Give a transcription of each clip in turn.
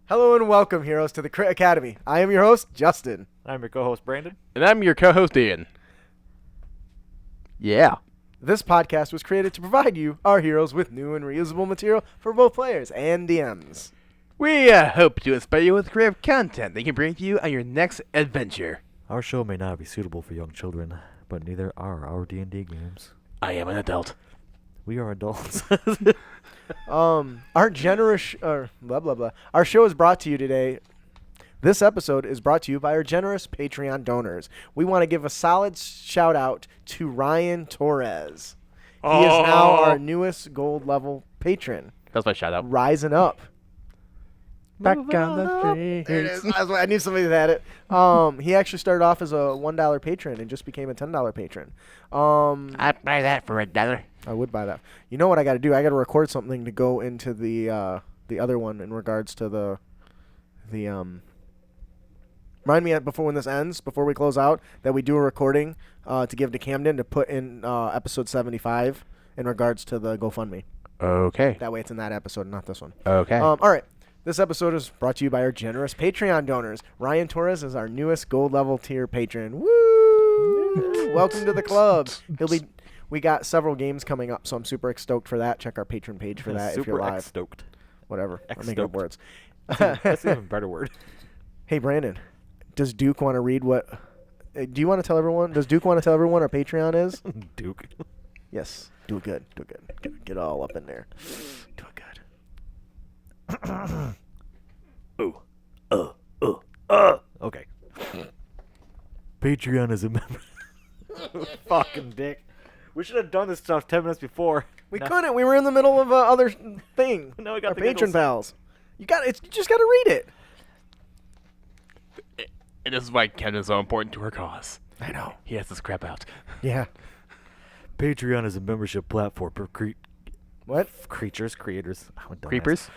Hello and welcome, heroes, to the Crit Academy. I am your host, Justin. I'm your co-host, Brandon. And I'm your co-host, Ian. Yeah. This podcast was created to provide you, our heroes, with new and reusable material for both players and DMs. We hope to inspire you with creative content that can bring to you on your next adventure. Our show may not be suitable for young children, but neither are our D&D games. I am an adult. We are adults. Our generous, blah, blah, blah. Our show is brought to you today. This episode is brought to you by our generous Patreon donors. We want to give a solid shout out to Ryan Torres. He is now our newest gold level patron. That's my shout out. Rising up. Back on the streets. There it is. I knew somebody that had it. He actually started off as a $1 patron and just became a $10 patron. I'd buy that for $1. I would buy that. You know what I got to do? I got to record something to go into the other one in regards to the Remind me before when this ends, before we close out, that we do a recording to give to Camden to put in episode 75 in regards to the GoFundMe. Okay. That way it's in that episode, not this one. Okay. All right. This episode is brought to you by our generous Patreon donors. Ryan Torres is our newest gold level tier patron. Woo! Welcome to the club. We got several games coming up, so I'm super stoked for that. Check our patron page for that if you're live. Super stoked. Whatever. I'm making up words. That's an even better word. Hey, Brandon, does Duke want to read what... do you want to tell everyone? Does Duke want to tell everyone our Patreon is? Duke. Yes. Do it good. Do it good. Get all up in there. Do it good. Okay. Patreon is a member. Fucking dick. We should have done this stuff 10 minutes before. We couldn't. We were in the middle of other thing. Now we got our the patron giggles. pals. You just got to read it. And this is why Ken is so important to our cause. I know. He has this crap out. Yeah. Patreon is a membership platform for What? creators. I'm a dumbass. Creepers?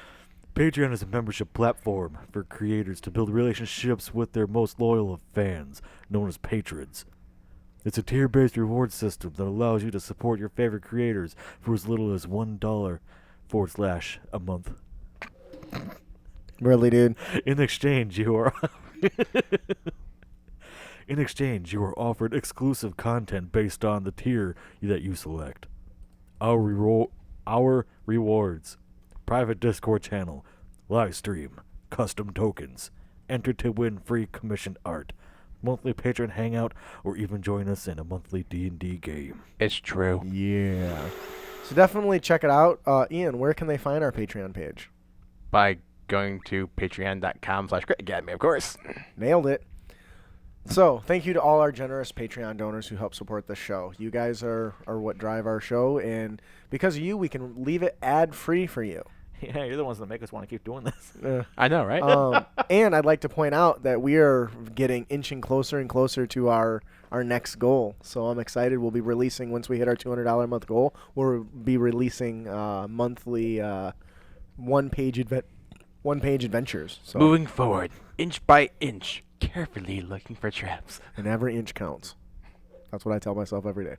Patreon is a membership platform for creators to build relationships with their most loyal of fans, known as patrons. It's a tier-based reward system that allows you to support your favorite creators for as little as $1/a month. Really, dude? In exchange, you are offered exclusive content based on the tier that you select. Our rewards: private Discord channel, live stream, custom tokens, enter to win free commissioned art, monthly patron hangout, or even join us in a monthly D&D game. It's true. Yeah. So definitely check it out. Ian, where can they find our Patreon page? By going to patreon.com/critacademy, of course. Nailed it. So, thank you to all our generous Patreon donors who help support the show. You guys are what drive our show, and because of you, we can leave it ad-free for you. Yeah, you're the ones that make us want to keep doing this. I know, right? And I'd like to point out that we are inching closer and closer to our next goal. So I'm excited. We'll be releasing, once we hit our $200 a month goal, we'll be releasing monthly one-page adventures. So Moving forward, inch by inch, carefully looking for traps. and every inch counts. That's what I tell myself every day.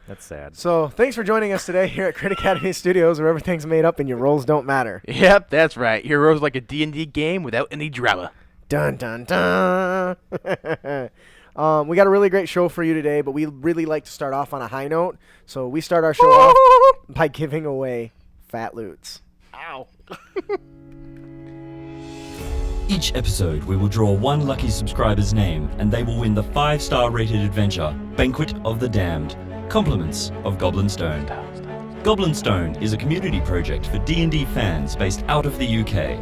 That's sad. So thanks for joining us today here at Crit Academy Studios, where everything's made up and your roles don't matter. Yep, that's right. Heroes like a D&D game without any drama. Dun, dun, dun. We got a really great show for you today, but we really like to start off on a high note. So we start our show off by giving away Fat Loots. Ow. Each episode, we will draw one lucky subscriber's name, and they will win the 5-star rated adventure, Banquet of the Damned, Compliments of Goblin Stone. Goblin Stone is a community project for D&D fans based out of the UK.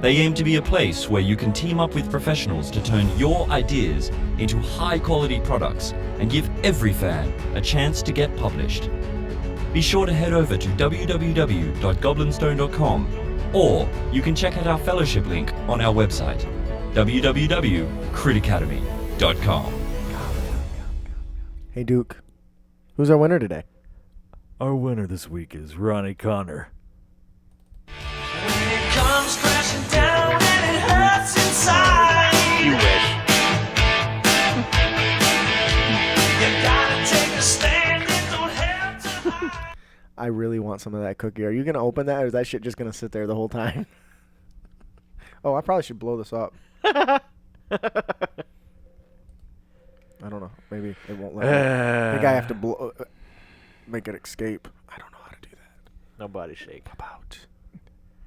They aim to be a place where you can team up with professionals to turn your ideas into high-quality products and give every fan a chance to get published. Be sure to head over to www.goblinstone.com, or you can check out our fellowship link on our website, www.critacademy.com. Hey, Duke. Who's our winner today? Our winner this week is Ronnie Connor. When it comes crashing down and it hurts inside, You wish. you gotta take a stand and don't have to hide. I really want some of that cookie. Are you going to open that, or is that shit just going to sit there the whole time? Oh, I probably should blow this up. I don't know. Maybe it won't let me. I think I have to make it escape. I don't know how to do that. No body shake. About.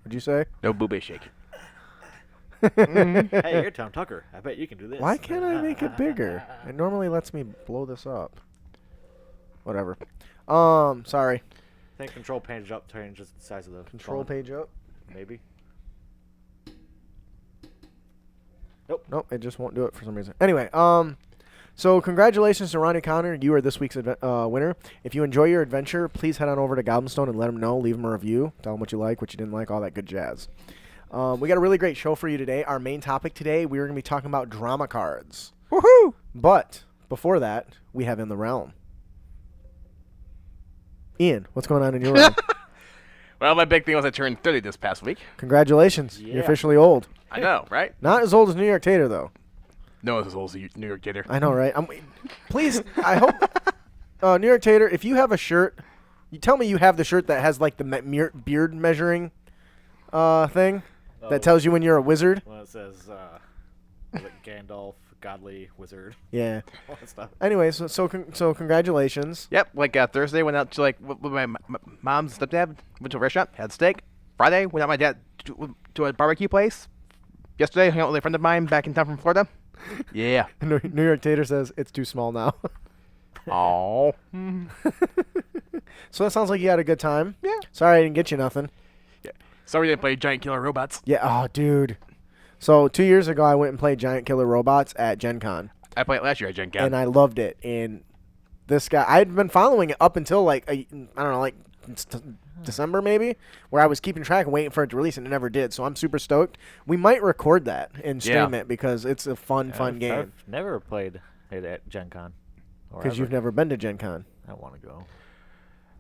What'd you say? No booby shake. Hey, you're Tom Tucker. I bet you can do this. Why can't I make it bigger? It normally lets me blow this up. Whatever. Sorry. I think control page up changes the size of the Control font. page up. Maybe. Nope, it just won't do it for some reason. Anyway, so congratulations to Ronnie Connor. You are this week's winner. If you enjoy your adventure, please head on over to Goblinstone and let them know. Leave them a review. Tell them what you like, what you didn't like, all that good jazz. We got a really great show for you today. Our main topic today, we're going to be talking about drama cards. Woohoo! But before that, we have In the Realm. Ian, what's going on in your realm? Well, my big thing was I turned 30 this past week. Congratulations. You're Yeah. officially old. I know, right? Not as old as New York Tater, though. No one's as old as a New York Gator. I know, right? Please, I hope, New York Tater, if you have a shirt, you tell me you have the shirt that has like the beard measuring thing that tells you when you're a wizard. Well, it says was it Gandalf, godly wizard. Yeah. All that stuff. Anyway, so congratulations. Yep, like Thursday went out to with my mom's stepdad, went to a restaurant, had steak. Friday went out with my dad to a barbecue place. Yesterday hung out with a friend of mine back in town from Florida. Yeah. New York Tater says it's too small now. Oh. So that sounds like you had a good time. Yeah. Sorry I didn't get you nothing. Sorry we didn't play Giant Killer Robots. Yeah. Oh, dude. So 2 years ago, I went and played Giant Killer Robots at Gen Con. I played it last year at Gen Con. And I loved it. And this guy, I had been following it up until like I don't know, like December maybe, where I was keeping track and waiting for it to release, and it never did. So I'm super stoked. We might record that and stream it because it's a fun game. I've never played it at Gen Con. Because you've never been to Gen Con. I want to go.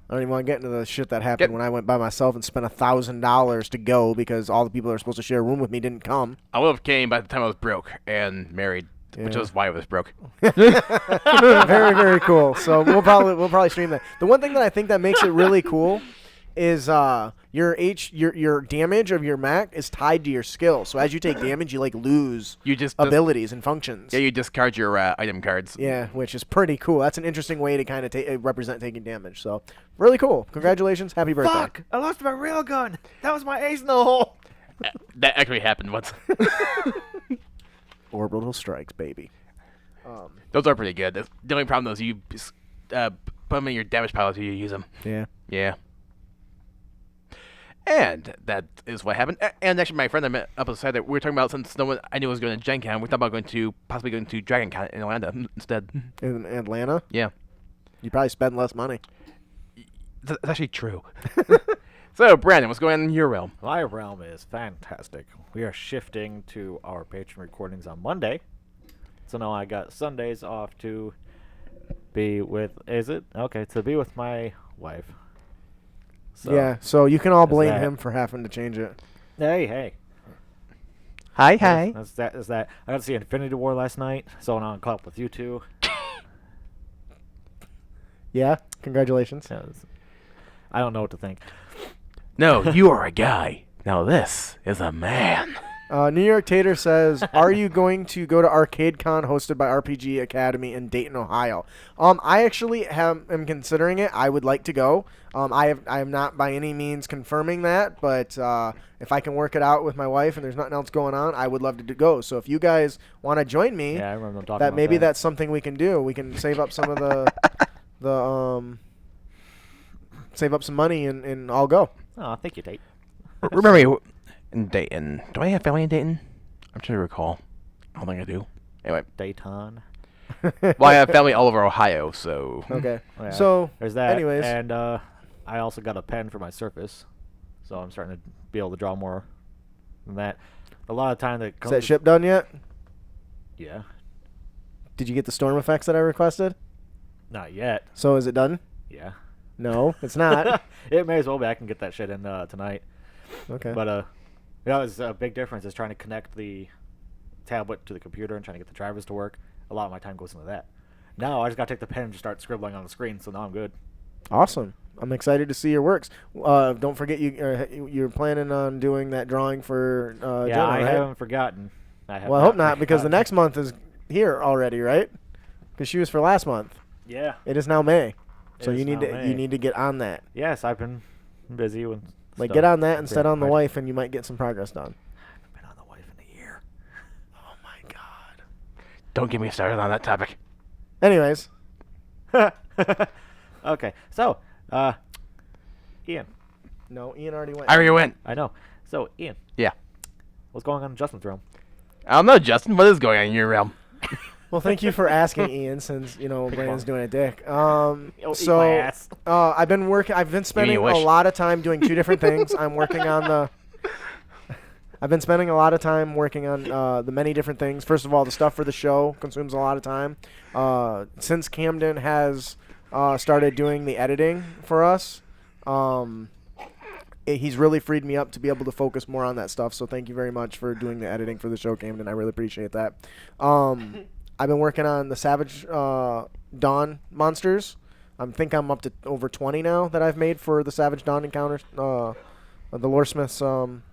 I don't even want to get into the shit that happened when I went by myself and spent $1,000 to go because all the people that were supposed to share a room with me didn't come. I would have came by the time I was broke and married, which Yeah. was why I was broke. Very, very cool. So we'll probably stream that. The one thing that I think that makes it really cool is your damage of your Mac is tied to your skill. So as you take damage, you like lose You just abilities and functions. Yeah, you discard your item cards. Yeah, which is pretty cool. That's an interesting way to kind of represent taking damage. So really cool. Congratulations. Happy birthday. Fuck! I lost my railgun. That was my ace in the hole. That actually happened once. Orbital strikes, baby. Those are pretty good. The only problem is you put them in your damage pile until you use them. Yeah. Yeah. And that is what happened. And actually, my friend I met up beside that we were talking about, since no one I knew was going to Gen Con, we thought about possibly going to Dragon Con in Atlanta instead. In Atlanta, Yeah. you probably spend less money. That's actually true. So, Brandon, what's going on in your realm? My realm is fantastic. We are shifting to our patron recordings on Monday. So now I got Sundays off to be with, to be with my wife. So, Yeah, so you can all Is blame that- him for having to change it. Hey. Hi. That's that. I got to see Infinity War last night, so now I'm caught up with you two. Yeah, congratulations. Yeah, I don't know what to think. No, you are a guy. Now this is a man. New York Tater says, "Are you going to go to ArcadeCon hosted by RPG Academy in Dayton, Ohio?" I actually am considering it. I would like to go. I am not by any means confirming that, but if I can work it out with my wife and there's nothing else going on, I would love to go. So if you guys want to join me, Yeah, I remember them talking that about maybe that. that's something we can do. We can save up some of save up some money and I'll go. Oh, thank you, Tate. Remember, in Dayton. Do I have family in Dayton? I'm trying to recall. I don't think I do. Anyway. Dayton. Well, I have family all over Ohio, so. Okay. Yeah, So there's that. anyways. And I also got a pen for my Surface, so I'm starting to be able to draw more than that. A lot of time that Is comes. that ship done yet? Yeah. Did you get the storm effects that I requested? Not yet. So is it done? Yeah. No, it's not. It may as well be. I can get that shit in tonight. Okay. But that was a big difference is trying to connect the tablet to the computer and trying to get the drivers to work. A lot of my time goes into that. Now I just gotta take the pen and just start scribbling on the screen, so now I'm good. Awesome. I'm excited to see your works. Don't forget you're planning on doing that drawing for Yeah, Jenna, I right? haven't forgotten. I hope not, because the next month is here already, right? Because she was for last month. Yeah. It is now May, so It you is need now to May. get on that. Yes, I've been busy with Like stuff. get on that instead on the I've wife, and you might get some progress done. been on the wife in a year. Oh my God. Don't get me started on that topic. Anyways, Okay, so, Ian. no, Ian already went. I already went. I know. So, Ian. Yeah. What's going on in Justin's room? I don't know, Justin. What is going on in your realm? Well, thank you for asking, Ian. Since Brandon's doing a dick. Eat my ass. I've been spending a wish. lot of time doing two different things. I'm working on the. I've been spending a lot of time working on the many different things. First of all, the stuff for the show consumes a lot of time. Since Camden has started doing the editing for us, he's really freed me up to be able to focus more on that stuff. So thank you very much for doing the editing for the show, Camden. I really appreciate that. I've been working on the Savage Dawn monsters. I think I'm up to over 20 now that I've made for the Savage Dawn encounter, the Loresmith's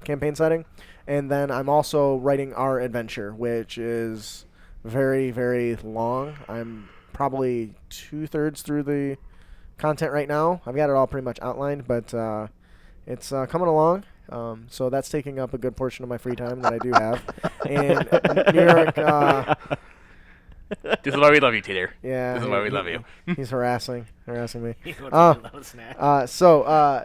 campaign setting. And then I'm also writing our adventure, which is very, very long. I'm probably 2/3 through the content right now. I've got it all pretty much outlined, but it's coming along. So that's taking up a good portion of my free time that I do have. And New York, This is why we love you, Teeter. yeah, This is why we love you. He's harassing me. He wants a little snack.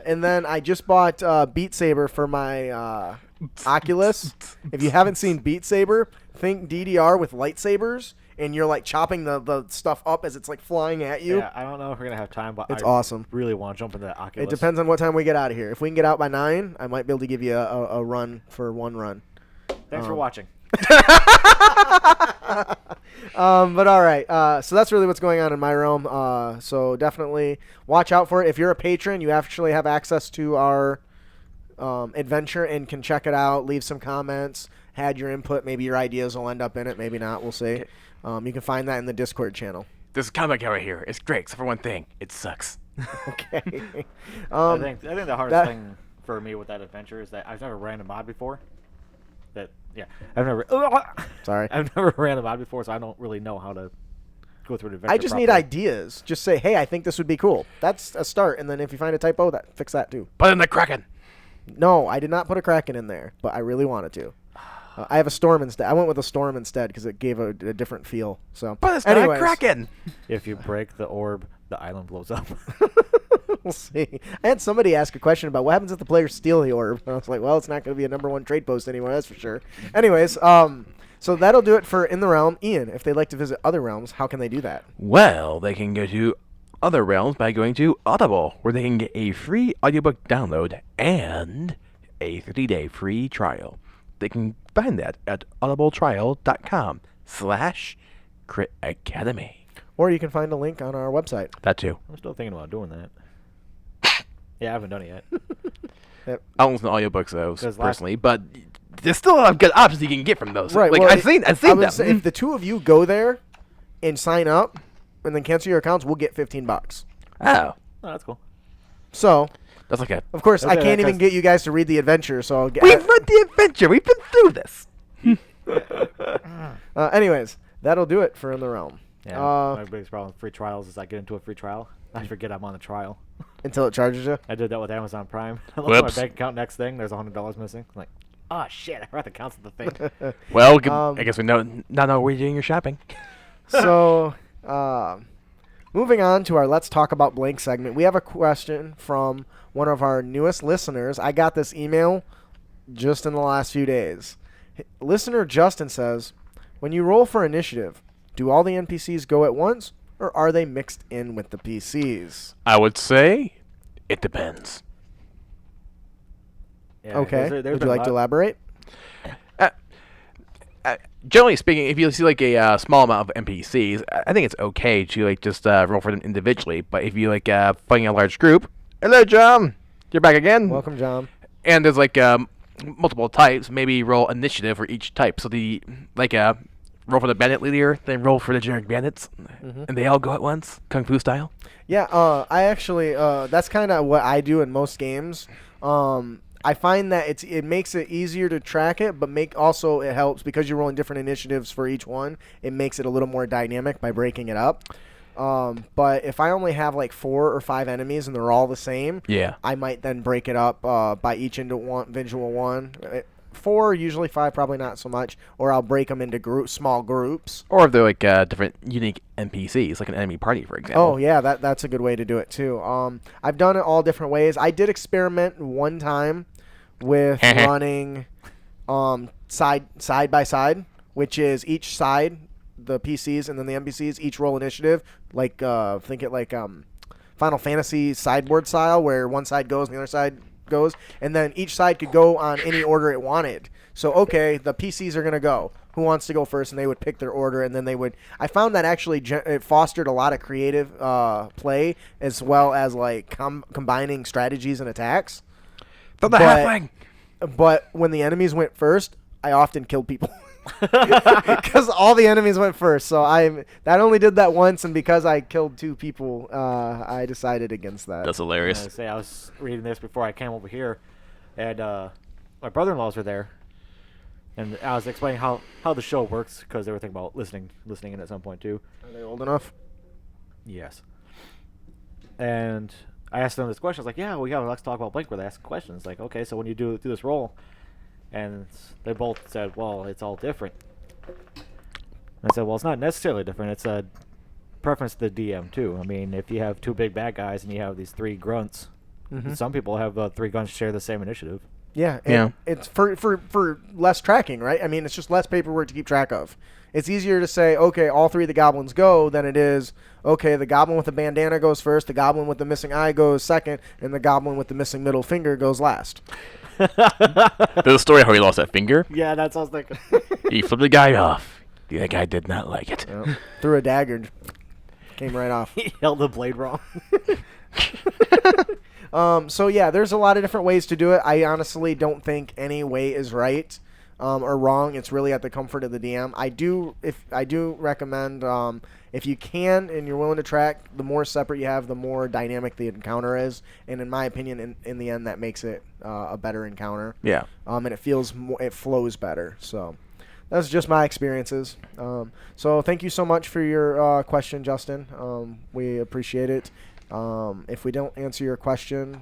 And then I just bought Beat Saber for my Oculus. If you haven't seen Beat Saber, think DDR with lightsabers, and you're like chopping the stuff up as it's like flying at you. Yeah, I don't know if we're going to have time, but It's I awesome. really want to jump into that Oculus. It depends on what time we get out of here. If we can get out by 9, I might be able to give you a run for one run. Thanks for watching. But all right, so that's really what's going on in my realm. So definitely watch out for it. If you're a patron, you actually have access to our adventure and can check it out. Leave some comments, add your input. Maybe your ideas will end up in it. Maybe not. We'll see. You can find that in the Discord channel. This comic guy right here is great, except for one thing. It sucks. Okay. I think the hardest thing for me with that adventure is that I've never ran a mod before. I've never Sorry. I've never ran a mod before, so I don't really know how to go through the adventure. I just need ideas. Just say, hey, I think this would be cool. That's a start. And then if you find a typo, fix that too. But in the Kraken. No, I did not put a Kraken in there, but I really wanted to. I have a Storm instead. I went with a Storm instead because it gave a different feel. So, But it's not anyways, a Kraken. If you break the orb, the island blows up. We'll see. I had somebody ask a question about what happens if the players steal the orb. And I was like, well, it's not going to be a #1 trade post anymore, that's for sure. Anyways, so that'll do it for In the Realm. Ian, if they'd like to visit other realms, how can they do that? Well, they can go to other realms by going to Audible, where they can get a free audiobook download and a 30-day free trial. They can find that at audibletrial.com/Crit Academy. Or you can find a link on our website. That too. I'm still thinking about doing that. Yeah, I haven't done it yet. I don't listen to audiobooks though, 'Cause personally, but there's still a lot of good options you can get from those. Right. Like well, I've seen I them. would say if the two of you go there and sign up and then cancel your accounts, we'll get $15. Oh, Oh, that's cool. So, that's like a. of course, I Okay, can't even 'cause- get you guys to read the adventure. So, We've read the adventure. We've been through this. anyways, that'll do it for In the Realm. Yeah, my biggest problem with free trials is I get into a free trial, I forget I'm on the trial. Until it charges you. I did that with Amazon Prime. I look at Whoops. my bank account next thing, there's $100 missing. I'm like, oh shit, I forgot to cancel the thing. Well, I guess we now know where you're doing your shopping. So, moving on to our Let's Talk About Blank segment, we have a question from one of our newest listeners. I got this email just in the last few days. Listener Justin says, when you roll for initiative, do all the NPCs go at once, or are they mixed in with the PCs? I would say it depends. Yeah, Okay. there's Would been you a like to lot- elaborate? Generally speaking, if you see like a small amount of NPCs, I think it's okay to like just roll for them individually. But if you like fighting a large group, hello, John, you're back again. Welcome, John. And there's like multiple types. Maybe roll initiative for each type. So the roll for the bandit leader, then roll for the generic bandits, and they all go at once, kung fu style. Yeah, I actually that's kind of what I do in most games. I find that it makes it easier to track it, but it helps because you're rolling different initiatives for each one. It makes it a little more dynamic by breaking it up. But if I only have like 4 or 5 enemies and they're all the same, Yeah. I might then break it up by each individual one. 4, usually 5, probably not so much. Or I'll break them into small groups. Or if they're like different unique NPCs, like an enemy party, for example. Oh yeah, that's a good way to do it too. I've done it all different ways. I did experiment one time with running side by side, which is each side, the PCs and then the NPCs each roll initiative, like think it like Final Fantasy sideboard style, where one side goes and the other side goes, and then each side could go on any order it wanted. So okay, the PCs are gonna go. Who wants to go first? And they would pick their order, and then they would. I found that actually it fostered a lot of creative play, as well as like combining strategies and attacks. Throw the halfling. But when the enemies went first, I often killed people. Because all the enemies went first. So that only did that once, and because I killed 2 people, I decided against that. That's hilarious. I was reading this before I came over here, and my brother-in-laws were there, and I was explaining how the show works because they were thinking about listening in at some point too. Are they old enough? Yes. And I asked them this question. I was like, "Yeah, let's talk about blank." Where they ask questions like, "Okay, so when you do this roll," and they both said, "Well, it's all different." And I said, "Well, it's not necessarily different. It's a preference to the DM too. I mean, if you have 2 big bad guys and you have these 3 grunts, some people have 3 grunts share the same initiative." Yeah, it's for less tracking, right? I mean, it's just less paperwork to keep track of. It's easier to say, okay, all 3 of the goblins go, than it is, okay, the goblin with the bandana goes first, the goblin with the missing eye goes second, and the goblin with the missing middle finger goes last. There's a story how he lost that finger. Yeah, that's what I was thinking. He flipped the guy off. The guy did not like it. Yep. Threw a dagger and came right off. He held the blade wrong. So yeah, there's a lot of different ways to do it. I honestly don't think any way is right or wrong. It's really at the comfort of the DM. I do recommend if you can and you're willing to track, the more separate you have, the more dynamic the encounter is. And in my opinion, in the end, that makes it a better encounter. Yeah. And it flows better. So that's just my experiences. So thank you so much for your question, Justin. We appreciate it. If we don't answer your question,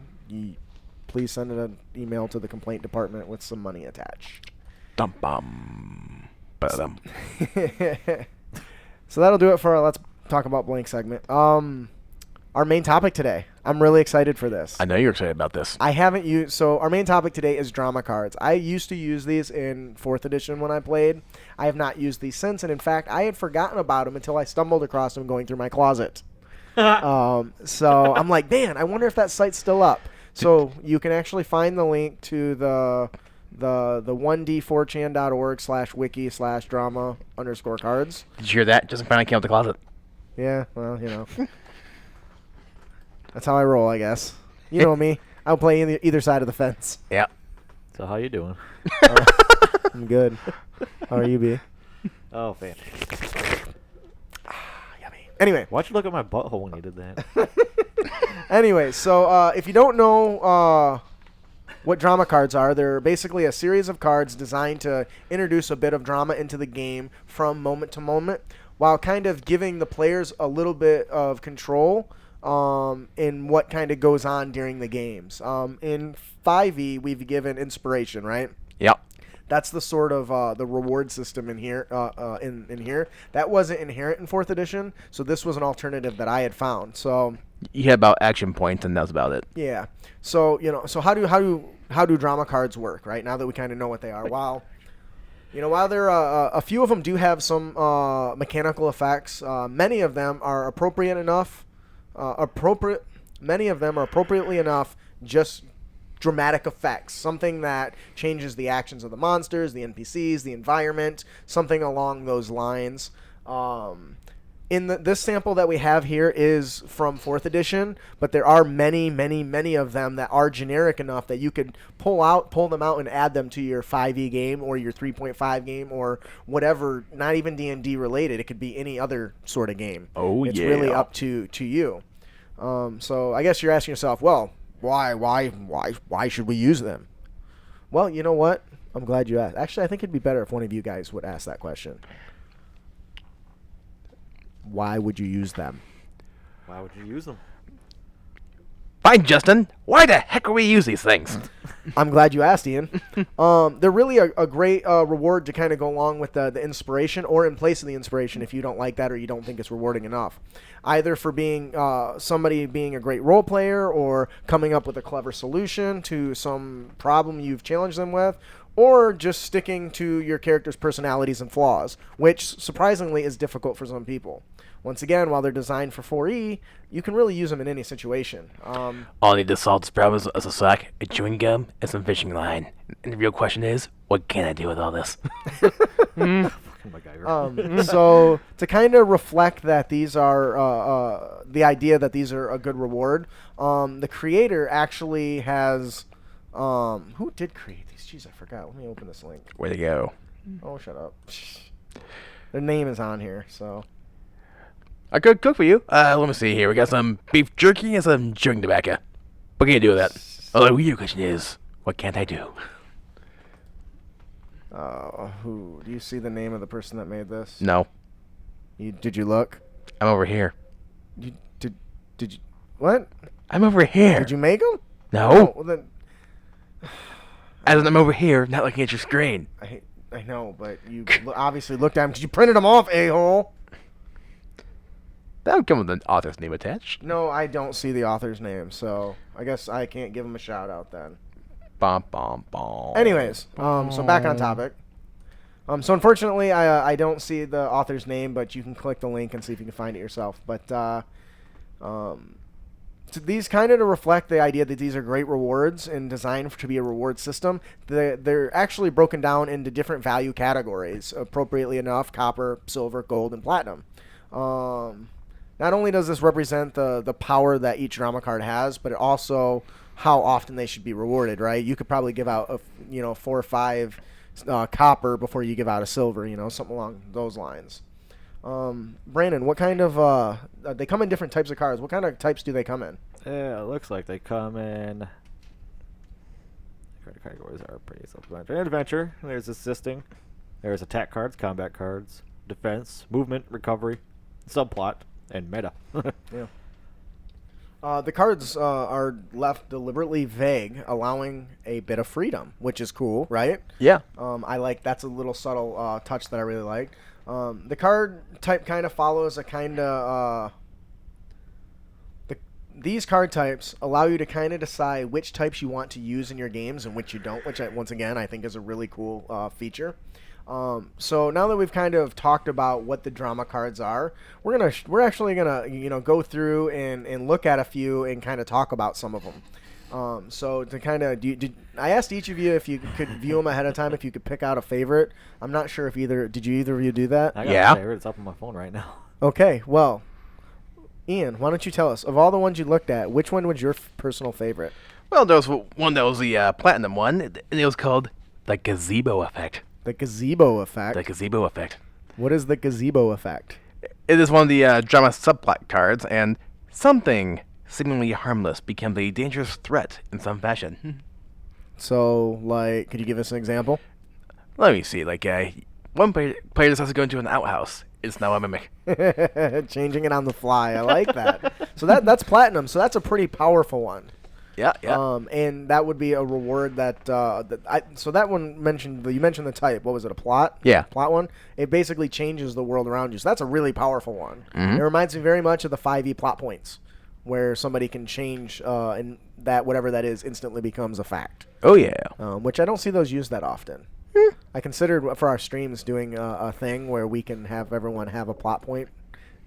please send an email to the complaint department with some money attached. Dum bum. Ba-dum. So that'll do it for our Let's Talk About Blank segment. Our main topic today. I'm really excited for this. I know you're excited about this. I haven't used... So our main topic today is drama cards. I used to use these in 4th edition when I played. I have not used these since, and in fact, I had forgotten about them until I stumbled across them going through my closet. So I'm like, man, I wonder if that site's still up. So you can actually find the link to the 1d4chan.org/wiki/drama_cards. Did you hear that? Just finally came out the closet. Yeah, well, that's how I roll, I guess. You know me. I'll play either side of the fence. Yeah. So how you doing? I'm good. How are you, B? Oh, man. Anyway. Why'd you look at my butthole when you did that? Anyway, so if you don't know what drama cards are, they're basically a series of cards designed to introduce a bit of drama into the game from moment to moment, while kind of giving the players a little bit of control in what kind of goes on during the games. In 5e, we've given inspiration, right? Yep. That's the sort of the reward system in here. In here, that wasn't inherent in 4th edition, so this was an alternative that I had found. So You had about action points, and that was about it. yeah. So so how do drama cards work? Right now that we kind of know what they are, while there are a few of them do have some mechanical effects. Many of them are appropriate enough. Many of them are appropriately enough. Just dramatic effects, something that changes the actions of the monsters, the NPCs, the environment, something along those lines. this sample that we have here is from 4th edition, but there are many, many, many of them that are generic enough that you could pull them out and add them to your 5e game or your 3.5 game or whatever, not even D&D related. It could be any other sort of game. Oh, it's really up to you. So I guess you're asking yourself, well, why should we use them? Well, you know what? I'm glad you asked. Actually, I think it'd be better if one of you guys would ask that question. Why would you use them? Why would you use them? Fine, Justin. Why the heck do we use these things? I'm glad you asked, Ian. They're really a great reward to kind of go along with the inspiration, or in place of the inspiration if you don't like that or you don't think it's rewarding enough. Either for being somebody being a great role player or coming up with a clever solution to some problem you've challenged them with, or just sticking to your character's personalities and flaws, which surprisingly is difficult for some people. Once again, while they're designed for 4E, you can really use them in any situation. All I need to solve this problem is a sock, a chewing gum, and some fishing line. And the real question is, what can I do with all this? So to kind of reflect that these are the idea that these are a good reward, the creator actually has who did create these? Jeez, I forgot. Let me open this link. Way to go. Oh, shut up. Their name is on here, so. I could cook for you. Let me see here. We got some beef jerky and some chewing tobacco. What can you do with that? Oh, the real question is, what can't I do? Who? Do you see the name of the person that made this? No. Did you look? I'm over here. Did you? What? I'm over here. Did you make them? No. Oh, well then. As in, I'm over here, not looking at your screen. I know, but you obviously looked at them because you printed them off, a-hole. That would come with an author's name attached. No, I don't see the author's name, so I guess I can't give him a shout out then. Bom, bom, bom. Anyways, so back on topic. So unfortunately, I don't see the author's name, but you can click the link and see if you can find it yourself. But so these kind of to reflect the idea that these are great rewards and designed to be a reward system. They're actually broken down into different value categories, appropriately enough: copper, silver, gold, and platinum. Not only does this represent the power that each drama card has, but it also how often they should be rewarded, right? You could probably give out 4 or 5 copper before you give out a silver, something along those lines. Brandon, what kind of they come in different types of cards. What kind of types do they come in? Yeah, it looks like they come in. Card categories are pretty self-explanatory. Adventure. There's assisting. There's attack cards, combat cards, defense, movement, recovery, subplot, and meta. Yeah. The cards are left deliberately vague, allowing a bit of freedom, which is cool, right? Yeah. I like that's a little subtle touch that I really like. The card type kind of follows a kind of these card types allow you to kind of decide which types you want to use in your games and which you don't, which once again I think is a really cool feature. So now that we've kind of talked about what the drama cards are, we're actually gonna go through and look at a few and kind of talk about some of them. So to kind of I asked each of you if you could view them ahead of time, if you could pick out a favorite. I'm not sure if either of you do that? I got Yeah. a favorite. It's up on my phone right now. Okay, well, Ian, why don't you tell us, of all the ones you looked at, which one was your personal favorite? Well, there was one that was the platinum one, and it was called the gazebo effect. The gazebo effect. The gazebo effect. What is the gazebo effect? It is one of the drama subplot cards, and something seemingly harmless becomes a dangerous threat in some fashion. So, like, could you give us an example? Let me see. Like, one player decides to go into an outhouse. It's now a mimic. Changing it on the fly. I like that. So that's platinum. So that's a pretty powerful one. Yeah, yeah. And that would be a reward so that one you mentioned the type. What was it? A plot? Yeah. Plot one. It basically changes the world around you. So that's a really powerful one. Mm-hmm. It reminds me very much of the 5e plot points, where somebody can change and that whatever that is instantly becomes a fact. Oh yeah. Which I don't see those used that often. I considered for our streams doing a thing where we can have everyone have a plot point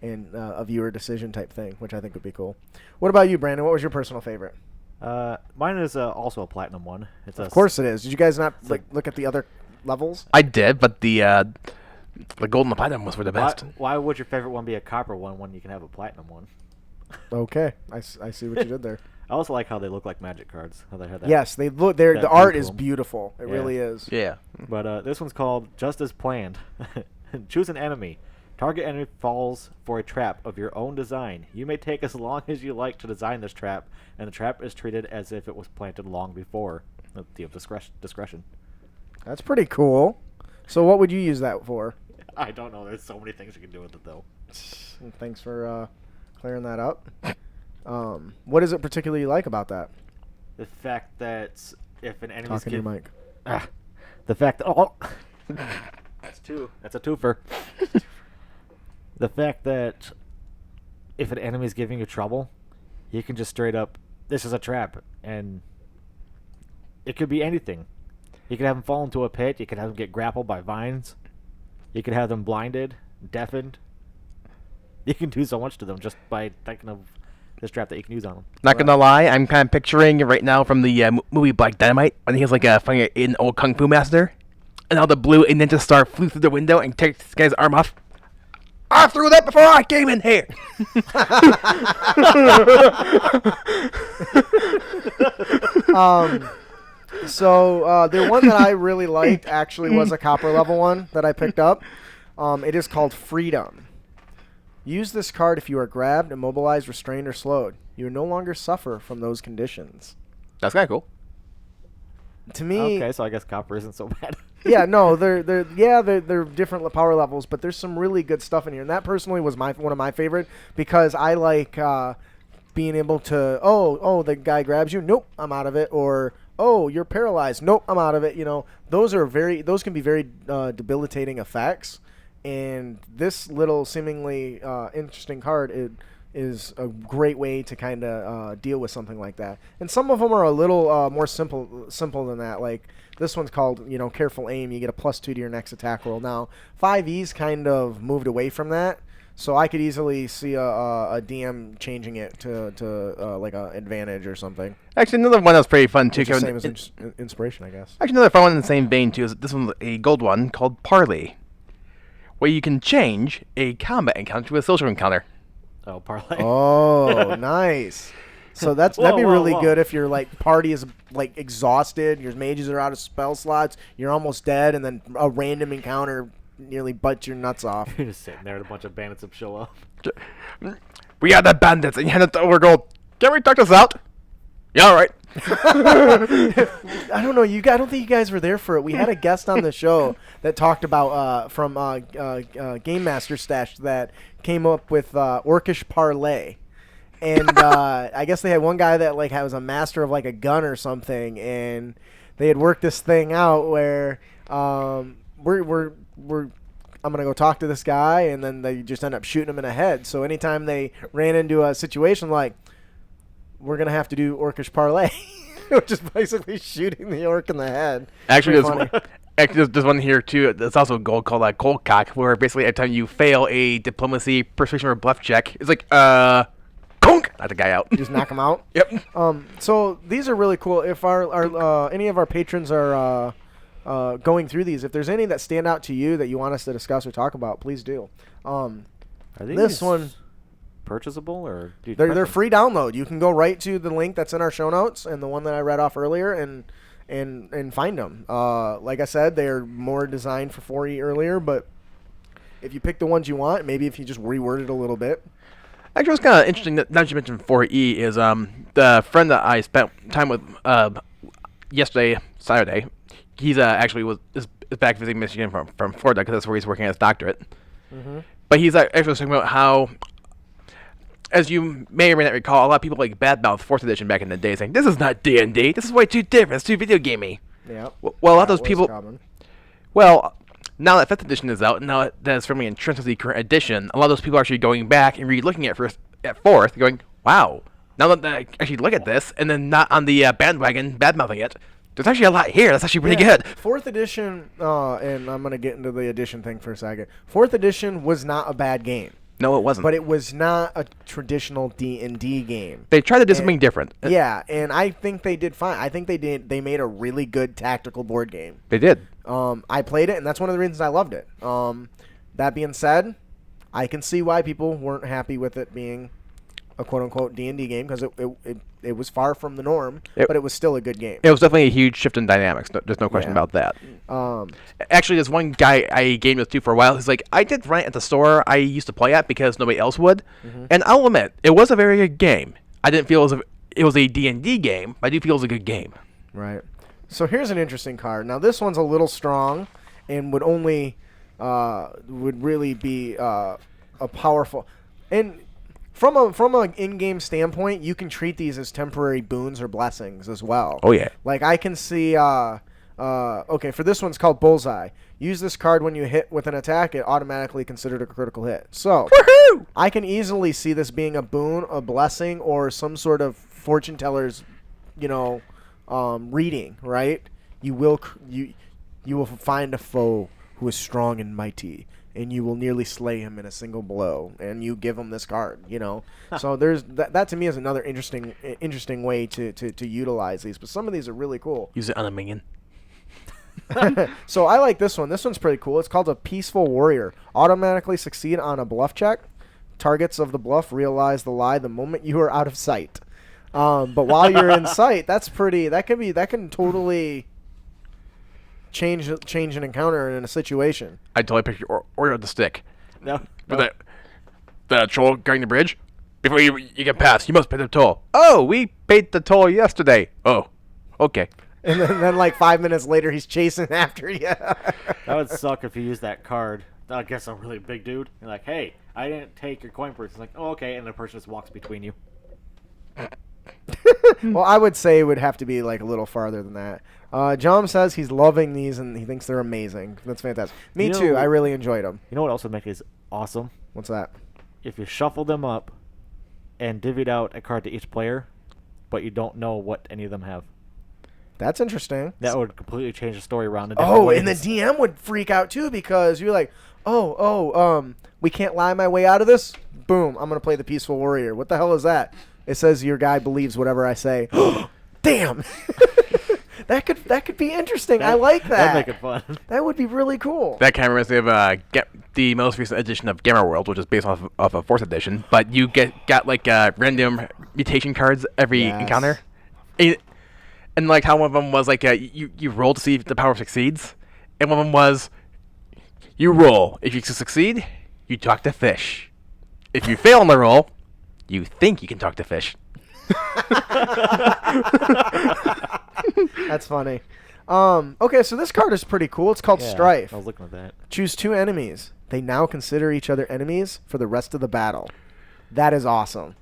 and a viewer decision type thing, which I think would be cool. What about you, Brandon? What was your personal favorite? Mine is also a platinum one. It's Of course it is. Did you guys not look at the other levels? I did, but the The gold and the platinum was for the best. Why would your favorite one be a copper one when you can have a platinum one? Okay, I see what you did there. I also like how they look like magic cards. How they have that. Yes, they look. The that art blue is to 'em. beautiful. It Yeah. really is. Yeah. But this one's called Just as Planned. Choose an enemy. Target enemy falls for a trap of your own design. You may take as long as you like to design this trap, and the trap is treated as if it was planted long before. You have discretion. That's pretty cool. So what would you use that for? I don't know. There's so many things you can do with it, though. Thanks for clearing that up. What is it particularly like about that? The fact that if an enemy Talking to your mic. The fact that that's two. That's a twofer. The fact that if an enemy is giving you trouble, you can just straight up, this is a trap, and it could be anything. You could have them fall into a pit. You could have them get grappled by vines. You could have them blinded, deafened. You can do so much to them just by thinking of this trap that you can use on them. Not gonna lie, I'm kind of picturing it right now from the movie Black Dynamite when he has like fighting an old kung fu master, and how the blue ninja star flew through the window and takes this guy's arm off. I threw that before I came in here. So the one that I really liked actually was a copper level one that I picked up. It is called Freedom. Use this card if you are grabbed, immobilized, restrained, or slowed. You no longer suffer from those conditions. That's kind of cool. To me, Okay, so I guess copper isn't so bad. yeah, no, they're different power levels, but there's some really good stuff in here, and that personally was one of my favorite because I like being able to the guy grabs you, nope, I'm out of it, or oh, you're paralyzed, nope, I'm out of it. You know, those can be very debilitating effects, and this little seemingly interesting card is a great way to kind of deal with something like that. And some of them are a little more simple than that. Like this one's called, careful aim. You get a +2 to your next attack roll. Now, 5E's kind of moved away from that, so I could easily see a DM changing it to like an advantage or something. Actually, another one that's pretty fun too. Which is Kevin. same as inspiration, I guess. Actually, another fun one in the same vein too is this one's a gold one called Parley, where you can change a combat encounter to a social encounter. Oh, parlay. Oh, nice. So that'd be Whoa, really whoa. good if your party is like exhausted, your mages are out of spell slots, you're almost dead, and then a random encounter nearly butts your nuts off. You're just sitting there and a bunch of bandits have show up. We are the bandits, and you hand it over gold. Can we talk this out? Yeah, all right. I don't know. I don't think you guys were there for it. We had a guest on the show that talked about from Game Master Stash that came up with Orcish Parlay, and I guess they had one guy that was a master of a gun or something, and they had worked this thing out where I'm gonna go talk to this guy, and then they just end up shooting him in the head. So anytime they ran into a situation we're going to have to do Orcish Parlay, which is basically shooting the orc in the head. Actually, Pretty there's one here too. That's also gold called Cold Cock, where basically every time you fail a diplomacy, persuasion, or bluff check, it's like conk, knock the guy out. Just knock them out. Yep. So these are really cool. If our any of our patrons are going through these, if there's any that stand out to you that you want us to discuss or talk about, please do. Are these This one, purchasable or do you they're print them? free download. You can go right to the link that's in our show notes and the one that I read off earlier and find them. Like I said, they're more designed for 4E earlier, but if you pick the ones you want, maybe if you just reword it a little bit. Actually, what's kind of interesting that now that you mentioned 4E is the friend that I spent time with yesterday, Saturday. He's is back visiting Michigan from Florida because that's where he's working on his doctorate. Mm-hmm. But he's actually talking about how, as you may or may not recall, a lot of people badmouth 4th edition back in the day, saying this is not D&D. This is way too different. It's too video gamey. Yeah. Well, a lot of those That was people. common. Well, now that 5th edition is out, and now that it's firmly entrenched with the current edition, a lot of those people are actually going back and re-looking at 4th, going, wow, now that I actually look at this, and then not on the bandwagon badmouthing it, there's actually a lot here. That's actually pretty good. 4th edition, and I'm going to get into the edition thing for a second. 4th edition was not a bad game, No, it wasn't. but it was not a traditional D&D game. They tried to do something different. Yeah, and I think they did fine. I think they made a really good tactical board game. They did. I played it, and that's one of the reasons I loved it. That being said, I can see why people weren't happy with it being a quote-unquote D&D game because it was far from the norm, but it was still a good game. It was definitely a huge shift in dynamics. There's no question about that. Actually, there's one guy I gamed with too for a while. He's like, I did run it at the store I used to play at because nobody else would. And I'll admit, it was a very good game. I didn't feel it was a D&D game, but I do feel it was a good game. Right. So here's an interesting card. Now this one's a little strong and would only would really be a powerful. And from an in-game standpoint, you can treat these as temporary boons or blessings as well. Oh yeah. Like I can see. Okay, for this one's called Bullseye. Use this card when you hit with an attack; it automatically considered a critical hit. So Woohoo! I can easily see this being a boon, a blessing, or some sort of fortune teller's, reading. Right? You will find a foe who is strong and mighty, and you will nearly slay him in a single blow, and you give him this card, So there's that to me is another interesting way to utilize these. But some of these are really cool. Use it on a minion. So I like this one. This one's pretty cool. It's called a Peaceful Warrior. Automatically succeed on a bluff check. Targets of the bluff realize the lie the moment you are out of sight. But while you're in sight, that can totally change an encounter in a situation. I totally picture Oreo with the stick. No. But the troll guarding the bridge. Before you get past, you must pay the toll. Oh, we paid the toll yesterday. Oh, okay. And then like 5 minutes later, he's chasing after you. That would suck if you use that card. I guess a really big dude. You're like, hey, I didn't take your coin purse. It's like, oh, okay. And the person just walks between you. Well, I would say it would have to be like a little farther than that. John says he's loving these and he thinks they're amazing. That's fantastic. Me too. I really enjoyed them. You know what else would make these awesome? What's that? If you shuffle them up and divvied out a card to each player, but you don't know what any of them have. That's interesting. That would completely change the story around. And the DM would freak out too because you're like, we can't lie my way out of this. Boom, I'm gonna play the Peaceful Warrior. What the hell is that? It says your guy believes whatever I say. Damn. That could be interesting. I like that. That'd make it fun. That would be really cool. That kind of reminds me of the most recent edition of Gamma World, which is based off a 4th edition. But you got like random mutation cards every encounter. And like how one of them was like you roll to see if the power succeeds, and one of them was you roll. If you succeed, you talk to fish. If you fail on the roll, you think you can talk to fish. That's funny. Okay, so this card is pretty cool. It's called Strife. I was looking at that. Choose 2 enemies. They now consider each other enemies for the rest of the battle. That is awesome.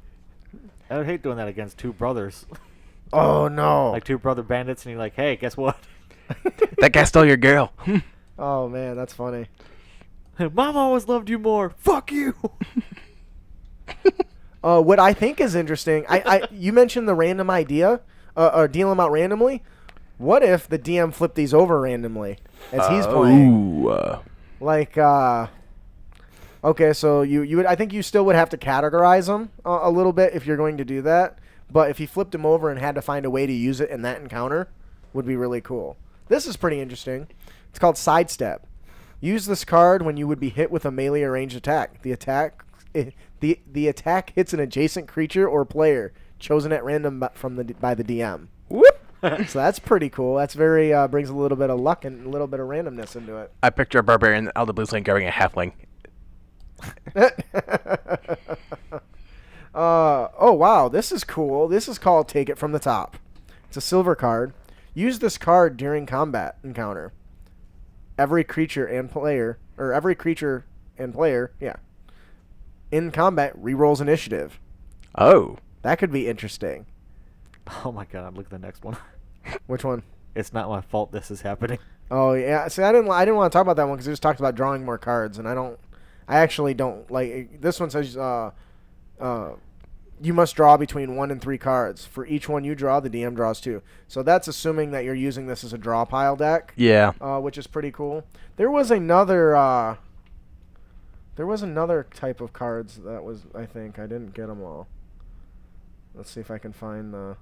I would hate doing that against 2 brothers. Oh, no. Like 2 brother bandits, and you're like, hey, guess what? That guy stole your girl. Oh, man, that's funny. Mom always loved you more. Fuck you. What I think is interesting, you mentioned the random idea, or deal them out randomly. What if the DM flipped these over randomly as he's playing? Like, okay, so you would, I think you still would have to categorize them a little bit if you're going to do that. But if he flipped him over and had to find a way to use it in that encounter, would be really cool. This is pretty interesting. It's called Sidestep. Use this card when you would be hit with a melee or ranged attack. The attack hits an adjacent creature or player chosen at random by the DM. Whoop. So that's pretty cool. That's very brings a little bit of luck and a little bit of randomness into it. I picture a barbarian out of the blue lane grabbing a halfling. Oh wow, this is cool. This is called Take It From the Top. It's a silver card. Use this card during combat encounter. Every creature and player in combat rerolls initiative. Oh. That could be interesting. Oh my god, look at the next one. Which one? It's not my fault this is happening. Oh yeah. See, I didn't want to talk about that one because it just talked about drawing more cards, and I actually don't like. This one says you must draw between 1 and 3 cards. For each one you draw, the DM draws 2. So that's assuming that you're using this as a draw pile deck. Yeah. Which is pretty cool. There was another type of cards that was, I think, I didn't get them all. Let's see if I can find the.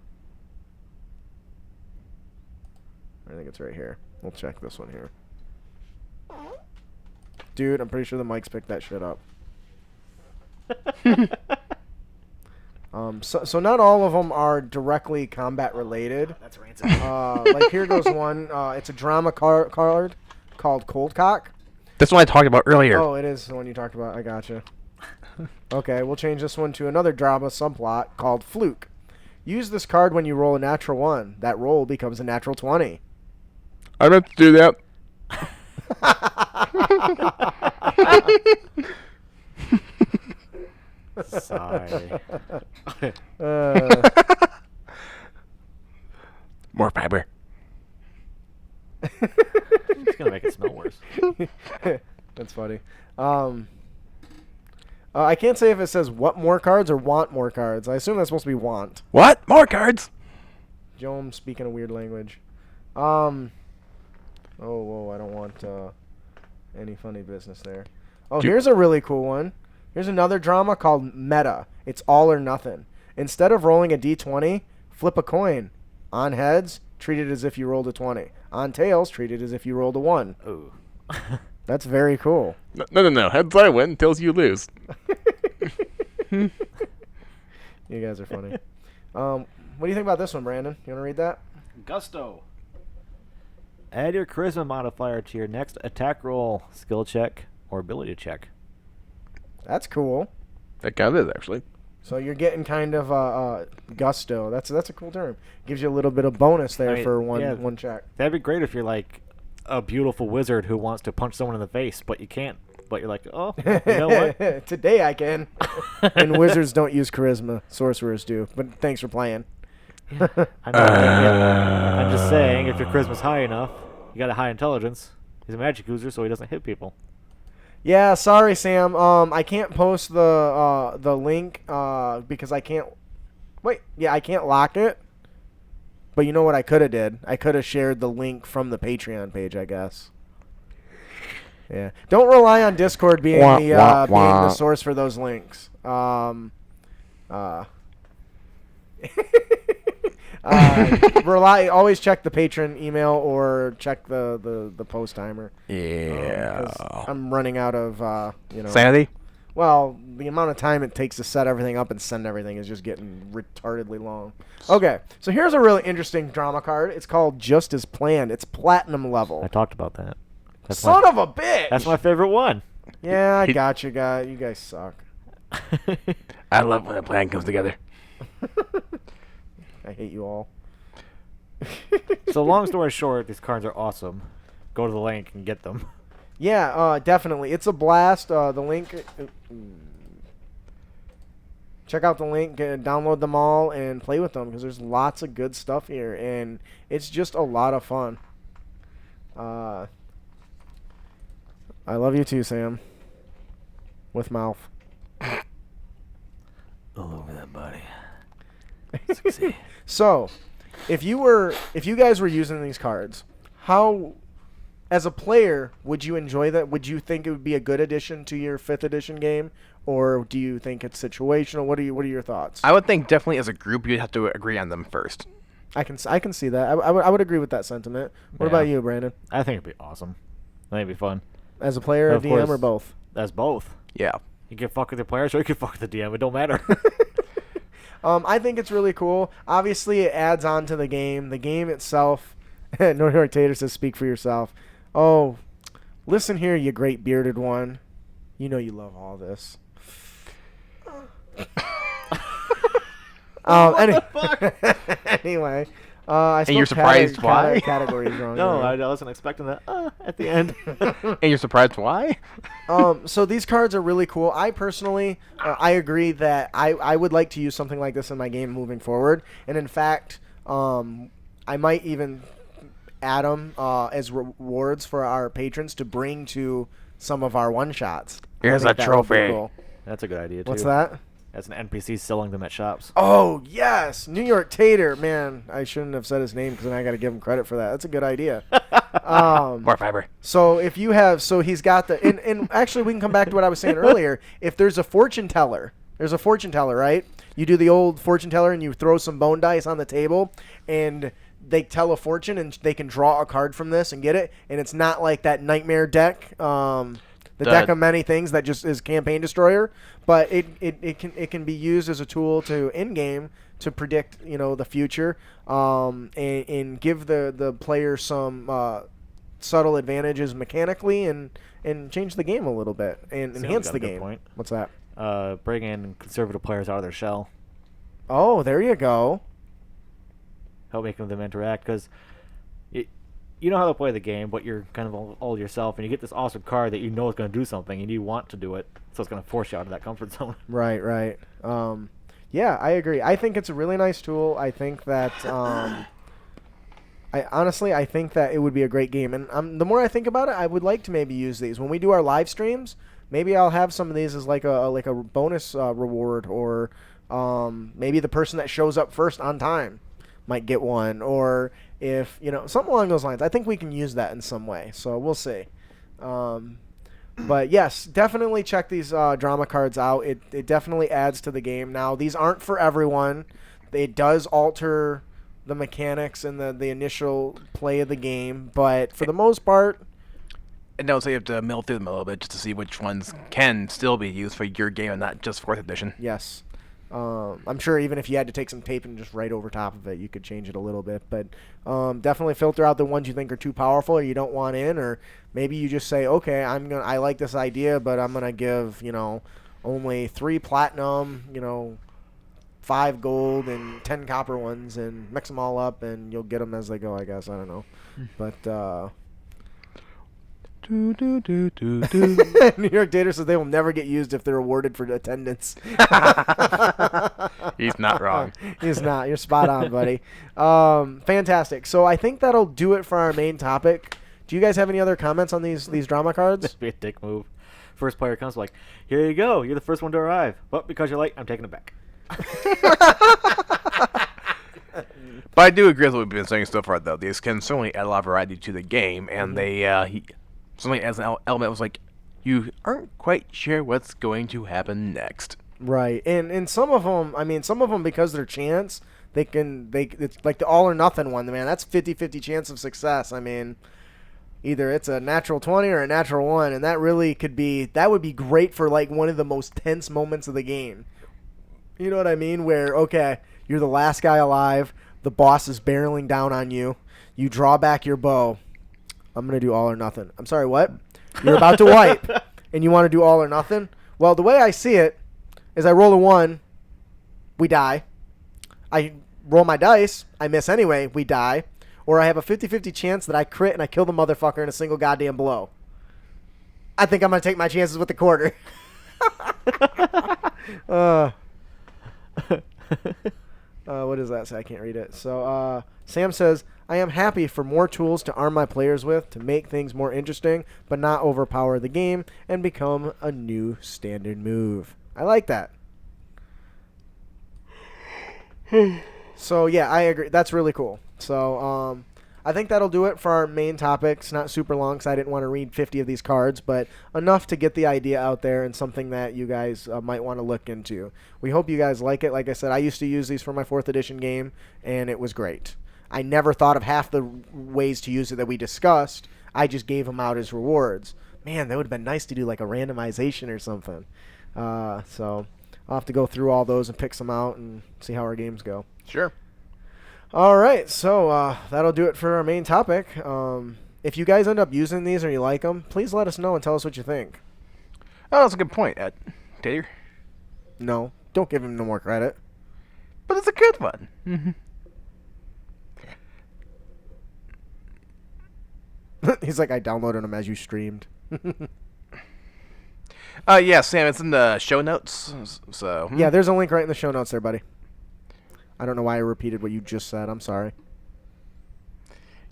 I think it's right here. We'll check this one here. Dude, I'm pretty sure the mics picked that shit up. So not all of them are directly combat related. That's rancid. Like here goes one. It's a drama card called Cold Cock. That's what I talked about earlier. Oh, it is the one you talked about. I gotcha. Okay, we'll change this one to another drama subplot called Fluke. Use this card when you roll a natural 1. That roll becomes a natural 20. I meant to do that. Sorry. More fiber. It's gonna make it smell worse. That's funny. I can't say if it says what more cards or want more cards. I assume that's supposed to be want. What? More cards? Joe, I'm speaking a weird language. Oh, whoa, I don't want any funny business there. Oh, here's a really cool one. Here's another drama called Meta. It's all or nothing. Instead of rolling a d20, flip a coin. On heads, treat it as if you rolled a 20. On tails, treat it as if you rolled a 1. Ooh. That's very cool. No. Heads I win, tails you lose. You guys are funny. What do you think about this one, Brandon? You want to read that? Gusto. Add your charisma modifier to your next attack roll, skill check, or ability check. That's cool. That kind of is, actually. So you're getting kind of gusto. That's a cool term. Gives you a little bit of bonus there for one check. That'd be great if you're like a beautiful wizard who wants to punch someone in the face, but you can't. But you're like, oh, you know what? Today I can. And wizards don't use charisma. Sorcerers do. But thanks for playing. I know. I'm just saying, if your charisma's high enough, you got a high intelligence. He's a magic user, so he doesn't hit people. Yeah, sorry, Sam. I can't post the link because I can't. Wait, yeah, I can't lock it. But you know what I could have did? I could have shared the link from the Patreon page, I guess. Yeah, don't rely on Discord being being the source for those links. Always check the patron email or check the post timer. Yeah. 'Cause I'm running out of Sanity? Well, the amount of time it takes to set everything up and send everything is just getting retardedly long. Okay, so here's a really interesting drama card. It's called Just As Planned. It's platinum level. I talked about that. Son of a bitch! That's my favorite one. Yeah, I got you, guys. You guys suck. I love when a plan comes together. I hate you all. So long story short, these cards are awesome. Go to the link and get them. Yeah, definitely. It's a blast. The link... check out the link, download them all, and play with them because there's lots of good stuff here, and it's just a lot of fun. I love you too, Sam. With mouth. All over that body. So, if you guys were using these cards, how, as a player, would you enjoy that? Would you think it would be a good addition to your 5th edition game, or do you think it's situational? What are your thoughts? I would think definitely as a group you'd have to agree on them first. I can see that. I would agree with that sentiment. What about you, Brandon? I think it'd be awesome. I think it'd be fun. As a player, a DM, or both? As both. Yeah. You can fuck with the players or you can fuck with the DM. It don't matter. I think it's really cool. Obviously, it adds on to the game. The game itself, New York Tater says, speak for yourself. Oh, listen here, you great bearded one. You know you love all this. The fuck? Anyway. I and you're surprised why? Categories wrong. No, I wasn't expecting that at the end. And you're surprised why? So these cards are really cool. I personally, I agree that I would like to use something like this in my game moving forward. And in fact, I might even add them as rewards for our patrons to bring to some of our one-shots. Here's a trophy. Cool. That's a good idea, too. What's that? That's an NPC selling them at shops. Oh, yes. New York Tater. Man, I shouldn't have said his name because then I got to give him credit for that. That's a good idea. More fiber. So if you have, so he's got the, and actually we can come back to what I was saying earlier. If there's a fortune teller, right? You do the old fortune teller and you throw some bone dice on the table and they tell a fortune and they can draw a card from this and get it. And it's not like that nightmare deck. the deck of many things that just is campaign destroyer, but it can be used as a tool to in game to predict the future, and give the player some subtle advantages mechanically and change the game a little bit and enhance the game. Point. What's that? Bring in conservative players out of their shell. Oh, there you go. Help making them interact, because you know how to play the game, but you're kind of all yourself, and you get this awesome card that you know is going to do something, and you want to do it, so it's going to force you out of that comfort zone. Right. Yeah, I agree. I think it's a really nice tool. I think that I think that it would be a great game, and the more I think about it, I would like to maybe use these when we do our live streams. Maybe I'll have some of these as like a bonus reward, or maybe the person that shows up first on time might get one, or if something along those lines. I think we can use that in some way, so we'll see. But yes, definitely check these drama cards out. It definitely adds to the game. Now, these aren't for everyone. It does alter the mechanics and the initial play of the game, but for the most part. And also you have to mill through them a little bit just to see which ones can still be used for your game and not just 4th edition. Yes. I'm sure even if you had to take some tape and just write over top of it, you could change it a little bit. But definitely filter out the ones you think are too powerful or you don't want in, or maybe you just say, okay, I like this idea, but I'm gonna give only 3 platinum, 5 gold and 10 copper ones, and mix them all up, and you'll get them as they go. I guess I don't know, but. New York Dater says they will never get used if they're awarded for attendance. He's not wrong. He's not. You're spot on, buddy. Fantastic. So I think that'll do it for our main topic. Do you guys have any other comments on these drama cards? That'd be a dick move. First player comes like, here you go. You're the first one to arrive. But because you're late, I'm taking it back. But I do agree with what we've been saying so far, though. These can certainly add a lot of variety to the game, and they certainly as an element was like, you aren't quite sure what's going to happen next. Right, and some of them, because they're chance, it's like the all or nothing one, man. That's 50-50 chance of success. I mean, either it's a natural 20 or a natural 1, and that would be great for like one of the most tense moments of the game. You know what I mean? Where, okay, you're the last guy alive, the boss is barreling down on you, you draw back your bow. I'm going to do all or nothing. I'm sorry, what? You're about to wipe, and you want to do all or nothing? Well, the way I see it is I roll a 1, we die. I roll my dice, I miss anyway, we die. Or I have a 50-50 chance that I crit and I kill the motherfucker in a single goddamn blow. I think I'm going to take my chances with the quarter. What does that say? I can't read it. So Sam says, I am happy for more tools to arm my players with to make things more interesting, but not overpower the game and become a new standard move. I like that. So yeah, I agree. That's really cool. So I think that'll do it for our main topics. Not super long because I didn't want to read 50 of these cards, but enough to get the idea out there and something that you guys might want to look into. We hope you guys like it. Like I said, I used to use these for my 4th edition game, and it was great. I never thought of half the ways to use it that we discussed. I just gave them out as rewards. Man, that would have been nice to do like a randomization or something. So I'll have to go through all those and pick some out and see how our games go. Sure. All right, so that'll do it for our main topic. If you guys end up using these or you like them, please let us know and tell us what you think. Oh, that's a good point, Ed. Tater. No, don't give him no more credit. But it's a good one. Mm-hmm. He's like, I downloaded them as you streamed. Yeah, Sam, it's in the show notes. So Yeah, there's a link right in the show notes there, buddy. I don't know why I repeated what you just said. I'm sorry.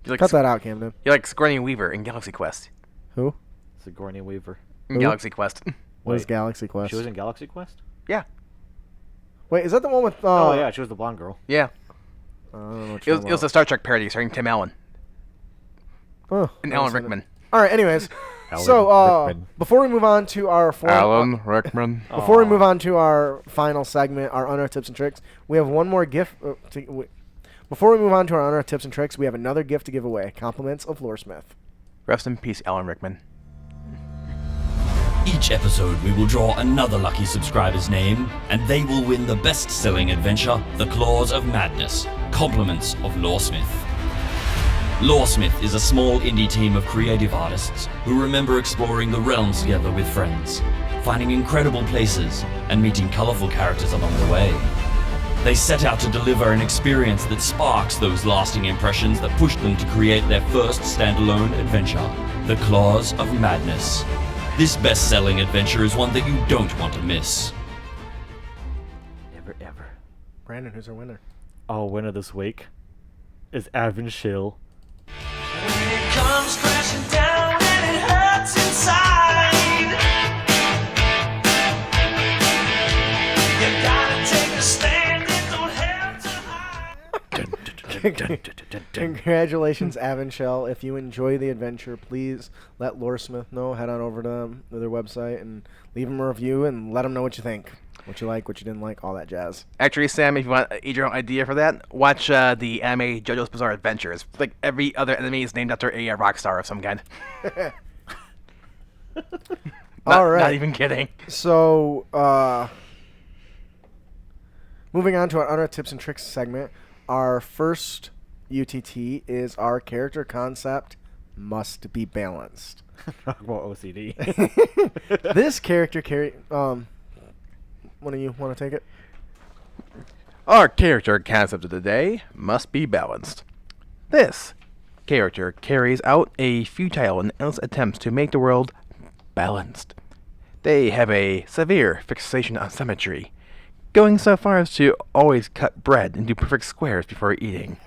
Cut that out, Camden. You're like Sigourney Weaver in Galaxy Quest. Who? Sigourney Weaver. In Galaxy Quest. What is Galaxy Quest? She was in Galaxy Quest? Yeah. Wait, is that the one with... oh, yeah, she was the blonde girl. Yeah. I don't know what It was a Star Trek parody starring Tim Allen. Oh, And Alan Rickman. All right, anyways. Before we move on to our... Alan Rickman. Before we move on to our final segment, our Honor Tips and Tricks, we have one more gift... Before we move on to our Honor Tips and Tricks, we have another gift to give away. Compliments of Floresmith. Rest in peace, Alan Rickman. Each episode, we will draw another lucky subscriber's name, and they will win the best-selling adventure, The Claws of Madness, Compliments of Lawsmith. Lawsmith is a small indie team of creative artists who remember exploring the realms together with friends, finding incredible places, and meeting colorful characters along the way. They set out to deliver an experience that sparks those lasting impressions that pushed them to create their first standalone adventure, The Claws of Madness. This best-selling adventure is one that you don't want to miss. Ever. Brandon, who's our winner? Our winner this week is Avon Shill. When it comes crashing down and it hurts inside, you gotta take a stand and don't have to hide. Congratulations, Avonshell. If you enjoy the adventure, please let Loresmith know. Head on over to their website and leave them a review and let them know what you think. What you like, what you didn't like, all that jazz. Actually, Sam, if you want your own idea for that, watch the anime JoJo's Bizarre Adventures. Like every other enemy is named after a rock star of some kind. All right. Not even kidding. So, moving on to our other tips and tricks segment, our first UTT is our character concept must be balanced. Talk about OCD. This character one of you want to take it? Our character concept of the day must be balanced. This character carries out a futile and endless attempts to make the world balanced. They have a severe fixation on symmetry, going so far as to always cut bread into perfect squares before eating.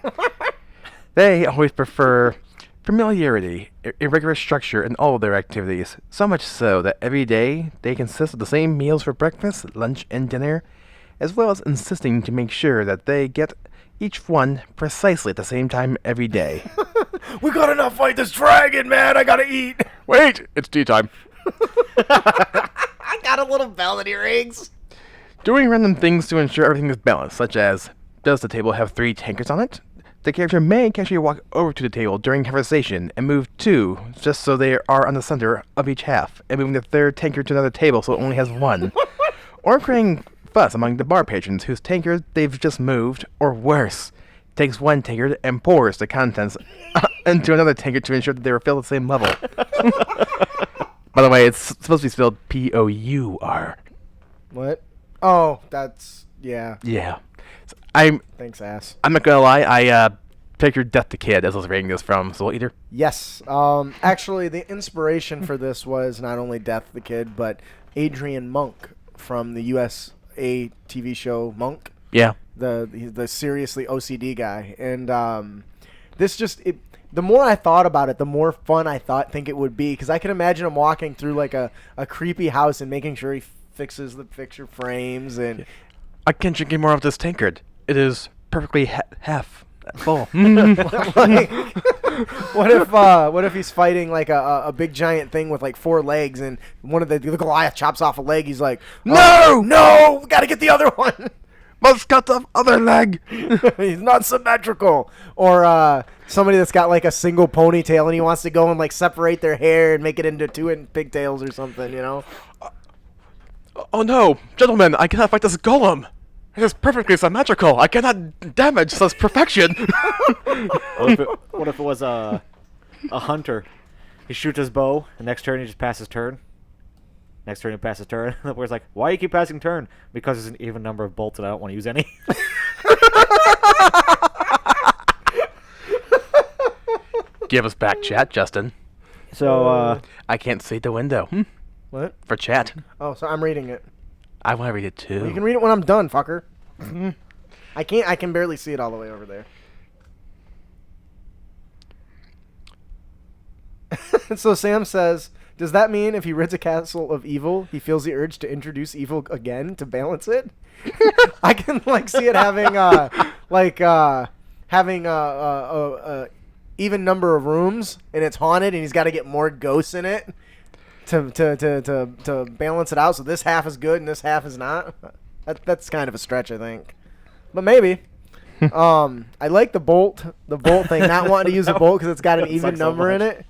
They always prefer familiarity, irregular structure in all of their activities, so much so that every day they consist of the same meals for breakfast, lunch, and dinner, as well as insisting to make sure that they get each one precisely at the same time every day. We gotta not fight this dragon, man! I gotta eat! Wait, it's tea time. I got a little bell in your rings! Doing random things to ensure everything is balanced, such as, does the table have 3 tankards on it? The character may casually walk over to the table during conversation and move 2 just so they are on the center of each half, and moving the third tankard to another table so it only has 1. Or creating fuss among the bar patrons whose tankard they've just moved, or worse, takes 1 tankard and pours the contents into another tankard to ensure that they are filled at the same level. By the way, it's supposed to be spelled P-O-U-R. What? Oh, that's... yeah. Yeah. So Thanks, ass. I'm not gonna lie, I pictured Death the Kid as I was reading this from Soul Eater. Yes. Actually, the inspiration for this was not only Death the Kid, but Adrian Monk from the USA TV show Monk. Yeah. The seriously OCD guy. And this just... the more I thought about it, the more fun I think it would be. Because I can imagine him walking through like a creepy house and making sure he fixes the picture frames and... I can't drink any more of this tankard. It is perfectly half full. Like, what if he's fighting like a big giant thing with like 4 legs and one of the Goliath chops off a leg? He's like, no, we gotta get the other one. Must cut the other leg. He's not symmetrical. Or somebody that's got like a single ponytail and he wants to go and like separate their hair and make it into 2 pigtails or something, you know? Oh no, gentlemen, I cannot fight this golem. It is perfectly symmetrical. I cannot damage such perfection. What if it was a hunter? He shoots his bow, and next turn he just passes turn. Next turn he passes turn. The boy's like, why you keep passing turn? Because there's an even number of bolts and I don't want to use any. Give us back chat, Justin. So, I can't see the window. What? For chat. Oh, so I'm reading it. I want to read it too. You can read it when I'm done, fucker. I can't. I can barely see it all the way over there. So Sam says, does that mean if he rids a castle of evil, he feels the urge to introduce evil again to balance it? I can like see it having even number of rooms and it's haunted and he's got to get more ghosts in it to balance it out. So this half is good and this half is not. That's kind of a stretch, I think, but maybe. I like the bolt thing. Not wanting to use a bolt because it's got an even number in it.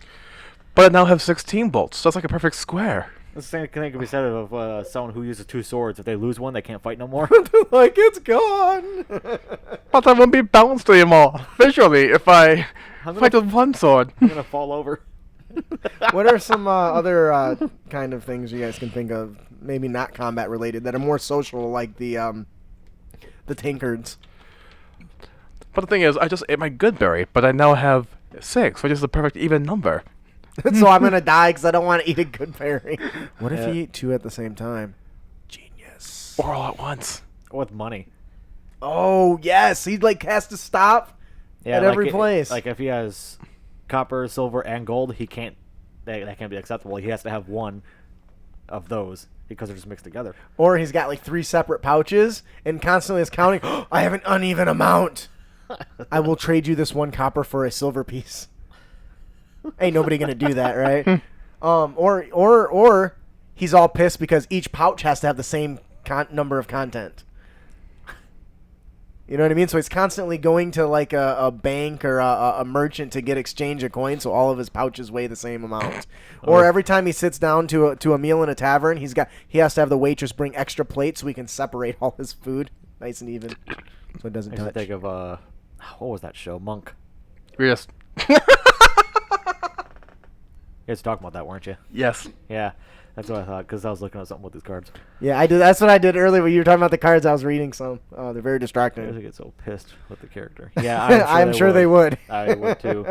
But it now has 16 bolts, so it's like a perfect square. The same thing can be said of someone who uses 2 swords. If they lose one, they can't fight no more. Like, it's gone. But I won't be balanced anymore visually if I fight with one sword. I'm gonna fall over. What are some other kind of things you guys can think of, maybe not combat related, that are more social, like the tankards? But the thing is, I just ate my good berry, but I now have 6, which is the perfect even number. So I'm gonna die because I don't want to eat a good berry. What if Yeah. you eat 2 at the same time? Genius. Or all at once. With money. Oh yes, he like has to stop at like every place. Like if he has copper, silver, and gold, he can't. That can't be acceptable. He has to have one of those because they're just mixed together. Or he's got like 3 separate pouches and constantly is counting. I have an uneven amount. I will trade you this 1 copper for a silver piece. Ain't nobody gonna do that, right? Or he's all pissed because each pouch has to have the same number of content. You know what I mean? So he's constantly going to like a bank or a merchant to get exchange of coins, so all of his pouches weigh the same amount. Or every time he sits down to a meal in a tavern, he has to have the waitress bring extra plates so he can separate all his food nice and even, so it doesn't I used to touch. think of what was that show? Monk. You're just... You guys talking about that, weren't you? Yes. Yeah, that's what I thought because I was looking at something with these cards. Yeah, I did. That's what I did earlier when you were talking about the cards. I was reading some. Oh, they're very I used to distracting. get so pissed with the character. Yeah, I'm sure they would. I would too.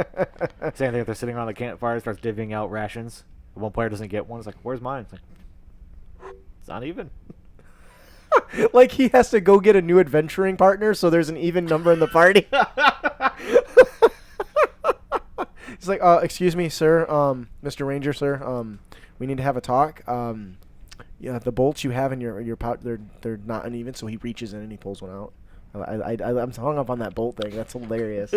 Same thing if they're sitting around the campfire, starts divvying out rations. One player doesn't get one. It's like, where's mine? It's like, it's not even. Like he has to go get a new adventuring partner, so there's an even number in the party. He's like, excuse me, sir, Mr. Ranger, sir, we need to have a talk. Yeah, the bolts you have in your pouch, they're not uneven. So he reaches in and he pulls one out. I'm hung up on that bolt thing. That's hilarious.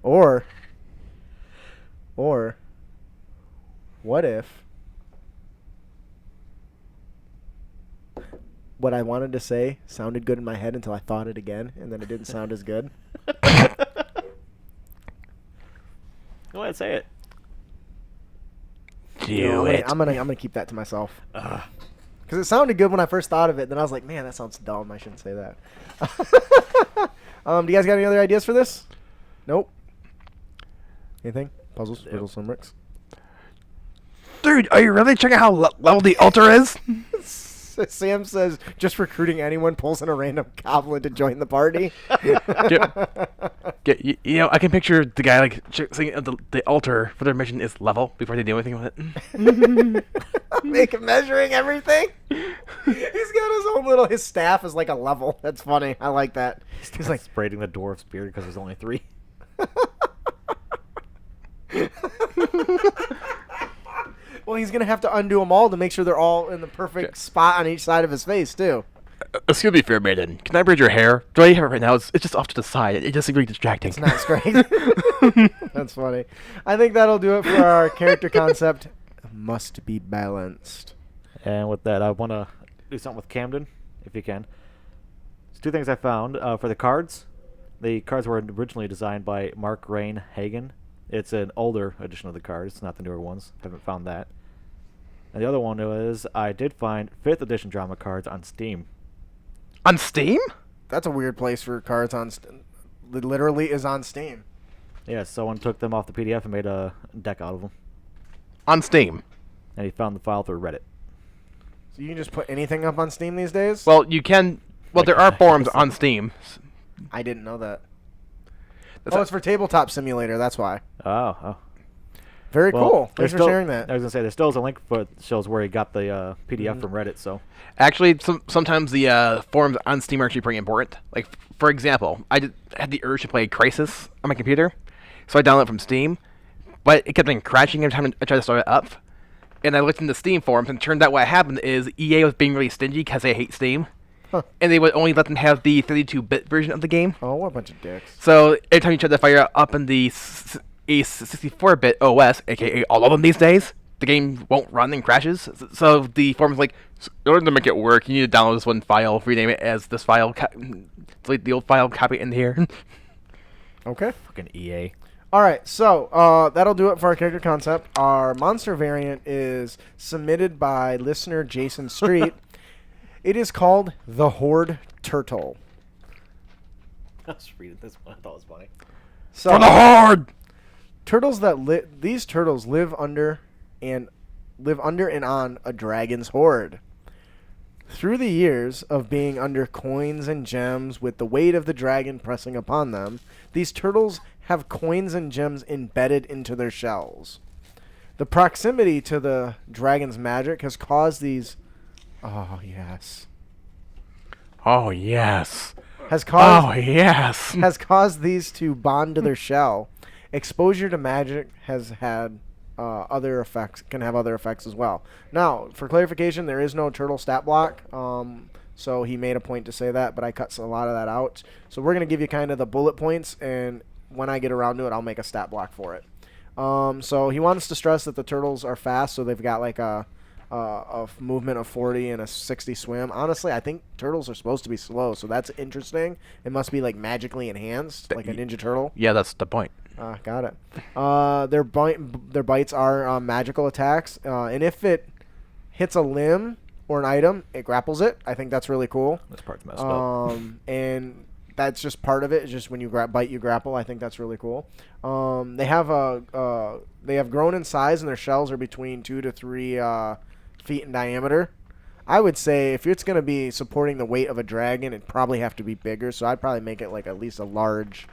Or, what if what I wanted to say sounded good in my head until I thought it again, and then it didn't sound as good? Go ahead, say it. Do it. I'm gonna keep that to myself. Because it sounded good when I first thought of it. Then I was like, man, that sounds dumb. I shouldn't say that. Do you guys got any other ideas for this? Nope. Anything? Puzzles, riddles, limericks? Dude, are you really checking how level the altar is? Sam says, just recruiting anyone, pulls in a random goblin to join the party. You know, I can picture the guy like saying the altar for their mission is level before they do anything with it. Make measuring everything. He's got his own little. His staff is like a level. That's funny. I like that. He's like braiding the dwarf's beard because there's only 3. Well, he's gonna have to undo them all to make sure they're all in the perfect spot on each side of his face too. Excuse me, fair maiden. Can I braid your hair? Do I have it right now? It's just off to the side. It just seems really distracting. It's not straight. That's funny. I think that'll do it for our character concept. Must be balanced. And with that, I want to do something with Camden, if you can. There's 2 things I found. For the cards, the cards were originally designed by Mark Rain Hagen. It's an older edition of the cards, not the newer ones. Haven't found that. And the other one is I did find 5th edition drama cards on Steam. On Steam? That's a weird place for cards on. It literally is on Steam. Yeah, someone took them off the PDF and made a deck out of them. On Steam. And he found the file through Reddit. So you can just put anything up on Steam these days? Well, you can. Well, there are forums on Steam. I didn't know that. That's It's for Tabletop Simulator. That's why. Oh. Very Well, cool. there's Thanks for still- sharing that. I was going to say, there still is a link for shows where he got the PDF from Reddit, so. Actually, sometimes the forums on Steam are actually pretty important. Like, for example, had the urge to play Crisis on my computer, so I downloaded it from Steam, but it kept on crashing every time I tried to start it up. And I looked in the Steam forums, and it turned out what happened is EA was being really stingy because they hate Steam. Huh. And they would only let them have the 32-bit version of the game. Oh, what a bunch of dicks. So every time you try to fire up in the a 64-bit OS, aka all of them these days, the game won't run and crashes. So the forum's like, in order to make it work, you need to download this one file, rename it as this file, delete the old file, copy it in here. Okay. Fucking EA. All right, so that'll do it for our character concept. Our monster variant is submitted by listener Jason Street. It is called the Horde Turtle. I was reading this one. I thought it was funny. So, For the horde! turtles these turtles live under and on a dragon's hoard. Through the years of being under coins and gems with the weight of the dragon pressing upon them, these turtles have coins and gems embedded into their shells. The proximity to the dragon's magic has caused these... Oh, yes. Oh, yes. Has caused, yes. has caused these to bond to their shell. Exposure to magic has had other effects, can have other effects as well. Now, for clarification, there is no turtle stat block, so he made a point to say that, but I cut a lot of that out. So we're going to give you kind of the bullet points, and when I get around to it, I'll make a stat block for it. So he wants to stress that the turtles are fast, so they've got like a movement of 40 and a 60 swim. Honestly, I think turtles are supposed to be slow, so that's interesting. It must be like magically enhanced, like a Ninja Turtle. Yeah, that's the point. Got it. Their bites are magical attacks, and if it hits a limb or an item, it grapples it. I think that's really cool. This part's messed up. And that's just part of it. It's just when you bite, you grapple. I think that's really cool. They have grown in size, and their shells are between 2 to 3 feet in diameter. I would say if it's going to be supporting the weight of a dragon, it'd probably have to be bigger. So I'd probably make it like at least a large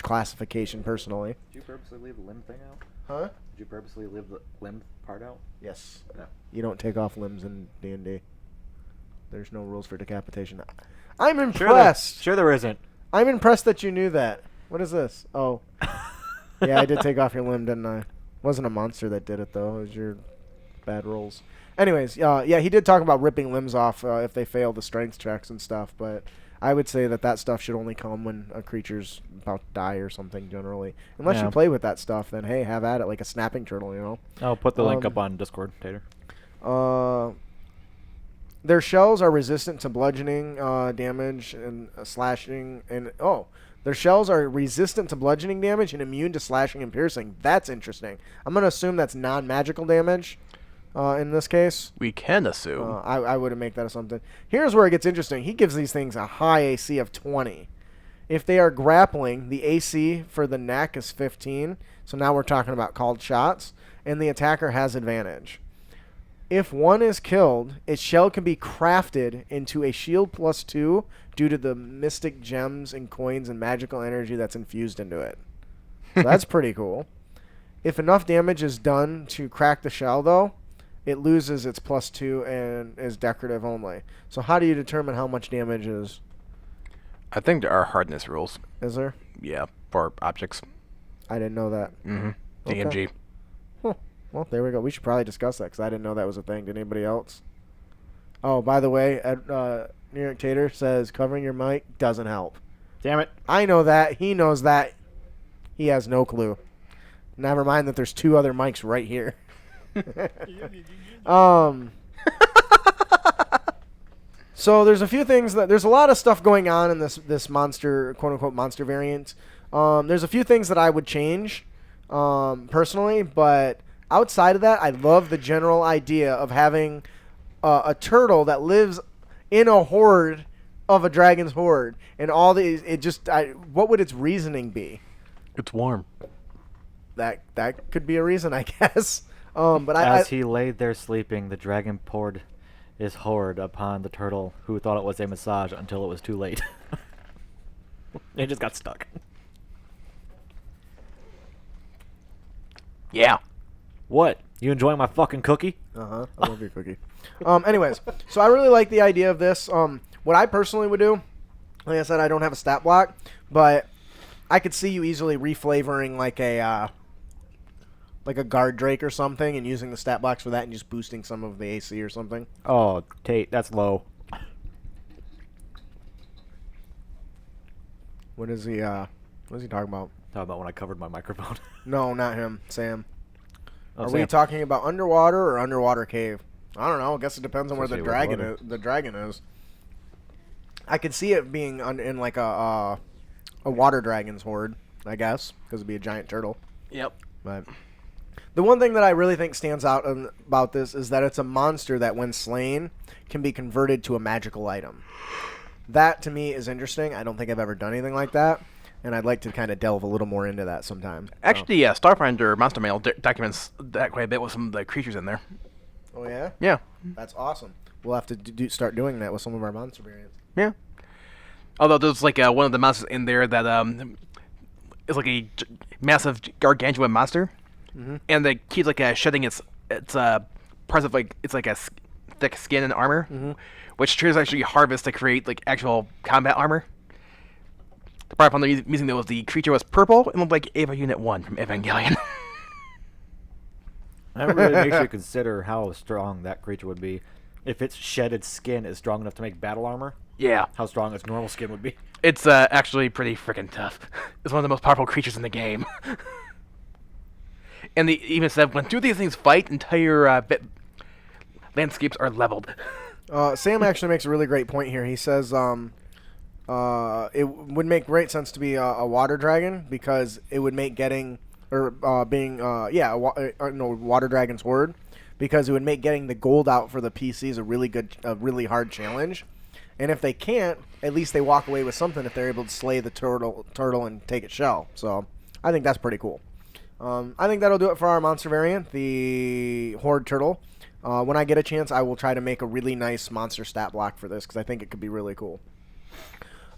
classification personally. Did you purposely leave the limb thing out? Huh? Did you purposely leave the limb part out? Yes. No. You don't take off limbs in D&D. There's no rules for decapitation. I'm impressed. Sure there isn't. I'm impressed that you knew that. What is this? Oh. Yeah, I did take off your limb, didn't I? Wasn't a monster that did it, though. It was your bad rolls. Anyways, yeah, he did talk about ripping limbs off if they fail the strength checks and stuff, but I would say that stuff should only come when a creature's about to die or something, generally. Unless you play with that stuff, then, hey, have at it, like a snapping turtle, you know? I'll put the link up on Discord, Tater. Their shells are resistant to bludgeoning damage and slashing, and their shells are resistant to bludgeoning damage and immune to slashing and piercing. That's interesting. I'm going to assume that's non-magical damage in this case. We can assume. I would make that assumption. Here's where it gets interesting. He gives these things a high AC of 20. If they are grappling, the AC for the neck is 15. So now we're talking about called shots, and the attacker has advantage. If one is killed, its shell can be crafted into a shield +2 due to the mystic gems and coins and magical energy that's infused into it. So that's pretty cool. If enough damage is done to crack the shell, though, it loses its +2 and is decorative only. So how do you determine how much damage is? I think there are hardness rules. Is there? Yeah, for objects. I didn't know that. Mm-hmm. Okay. D&G. Huh. Well, there we go. We should probably discuss that because I didn't know that was a thing. Did anybody else? Oh, by the way, New York Tater says covering your mic doesn't help. Damn it. I know that. He knows that. He has no clue. Never mind that there's 2 other mics right here. So there's a few things there's a lot of stuff going on in this monster, quote unquote monster variant. There's a few things that I would change personally, but outside of that, I love the general idea of having a turtle that lives in a horde of a dragon's horde, and all these. What would its reasoning be? It's warm. That could be a reason, I guess. But As he laid there sleeping, the dragon poured his horde upon the turtle, who thought it was a massage until it was too late. It just got stuck. Yeah. What? You enjoying my fucking cookie? I love your cookie. Anyways, so I really like the idea of this. What I personally would do, like I said, I don't have a stat block, but I could see you easily reflavoring like a guard drake or something, and using the stat blocks for that, and just boosting some of the AC or something. Oh, Tate, that's low. What is he talking about? Talking about when I covered my microphone. No, not him. Sam. Oh, Are Sam. we talking about underwater or underwater cave? I don't know. I guess it depends on where the dragon water. is. The dragon is. I could see it being in like a water dragon's horde. I guess, because it'd be a giant turtle. Yep. But the one thing that I really think stands out about this is that it's a monster that, when slain, can be converted to a magical item. That, to me, is interesting. I don't think I've ever done anything like that, and I'd like to kind of delve a little more into that sometime. Actually, Starfinder Monster Manual documents that quite a bit with some of the creatures in there. Oh, yeah? Yeah. That's awesome. We'll have to start doing that with some of our monster variants. Yeah. Although there's like one of the monsters in there that is like a massive gargantuan monster, and that keeps like shedding its parts of like it's like a thick skin and armor, which tries to actually harvest to create like actual combat armor. The part I'm using that was the creature was purple and looked like Eva Unit 1 from Evangelion. That really makes you consider how strong that creature would be. If its shedded skin is strong enough to make battle armor, Yeah. how strong its normal skin would be. It's actually pretty freaking tough. It's one of the most powerful creatures in the game. And they even said when two of these things fight, entire landscapes are leveled. Sam actually makes a really great point here. He says it would make great sense to be a water dragon because it would make getting water dragon's horde, because it would make getting the gold out for the PCs a really hard challenge. And if they can't, at least they walk away with something if they're able to slay the turtle and take its shell. So I think that's pretty cool. I think that'll do it for our monster variant, the horde turtle. When I get a chance, I will try to make a really nice monster stat block for this because I think it could be really cool.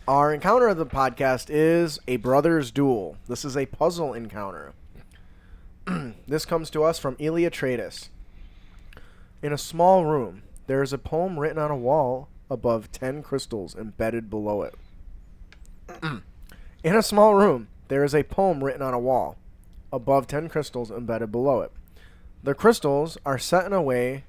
Our encounter of the podcast is a brother's duel. This is a puzzle encounter. This comes to us from Elia Tradus. In a small room, there is a poem written on a wall above 10 crystals embedded below it. In a small room, there is a poem written on a wall above 10 crystals embedded below it. The crystals are set in a way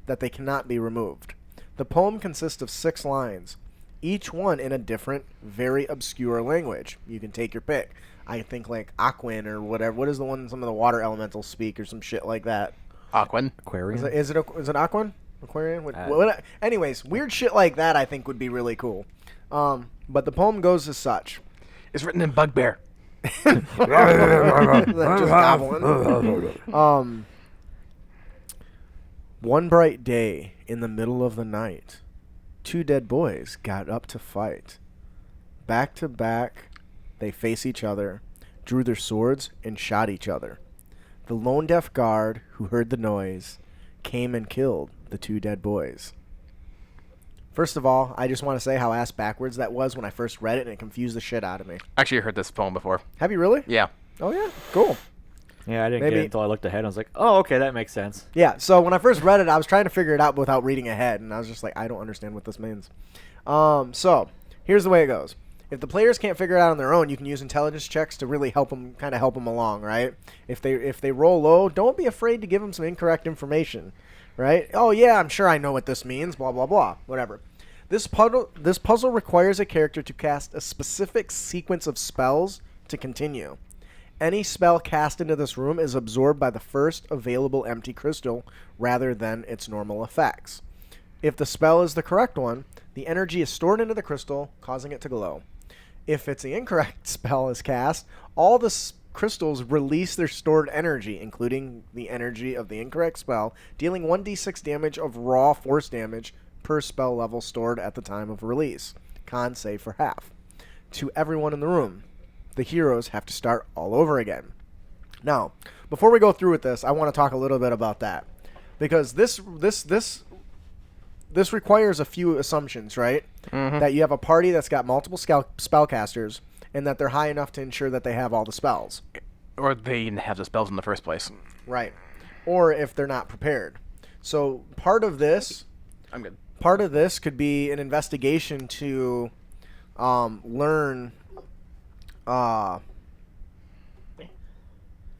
that they cannot be removed. The poem consists of 6 lines, each one in a different, very obscure language. You can take your pick. I think like Aquan or whatever. What is the one some of the water elementals speak or some shit like that? Aquan. Aquarium? Is it Aquan? Aquarian? Anyways, weird shit like that I think would be really cool. But the poem goes as such. It's written in Bugbear. Just gobbling. One bright day in the middle of the night, 2 dead boys got up to fight. Back to back, they face each other, drew their swords, and shot each other. The lone deaf guard, who heard the noise, came and killed the 2 dead boys. First of all, I just want to say how ass backwards that was when I first read it, and it confused the shit out of me. Actually, I heard this poem before. Have you really? Yeah. Oh, yeah? Cool. Yeah, I didn't get it until I looked ahead. I was like, oh, okay, that makes sense. Yeah, so when I first read it, I was trying to figure it out without reading ahead, and I was just like, I don't understand what this means. So, here's the way it goes. If the players can't figure it out on their own, you can use intelligence checks to really help them along, right? If they roll low, don't be afraid to give them some incorrect information, right? Oh, yeah, I'm sure I know what this means, blah, blah, blah, whatever. This puzzle requires a character to cast a specific sequence of spells to continue. Any spell cast into this room is absorbed by the first available empty crystal rather than its normal effects. If the spell is the correct one, the energy is stored into the crystal, causing it to glow. If it's the incorrect spell is cast, all the crystals release their stored energy, including the energy of the incorrect spell, dealing 1d6 damage of raw force damage per spell level stored at the time of release. Con save for half. To everyone in the room, the heroes have to start all over again. Now, before we go through with this, I want to talk a little bit about that, because this requires a few assumptions, right? Mm-hmm. That you have a party that's got multiple spellcasters, and that they're high enough to ensure that they have all the spells, or they didn't have the spells in the first place. Right. Or if they're not prepared. So part of this, I'm good. Part of this could be an investigation to learn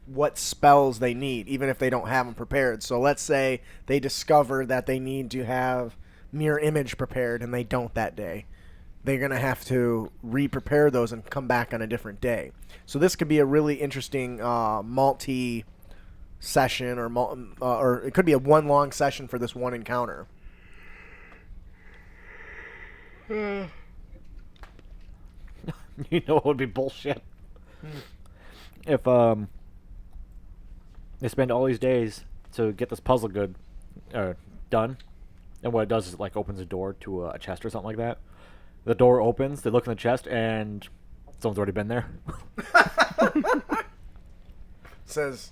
what spells they need, even if they don't have them prepared. So let's say they discover that they need to have mirror image prepared and they don't that day. They're going to have to re-prepare those and come back on a different day. So this could be a really interesting multi-session or it could be a one long session for this one encounter. You know it would be bullshit. if they spend all these days to get this puzzle done, and what it does is it, like, opens a door to a chest or something like that. The door opens, they look in the chest, and someone's already been there. Says,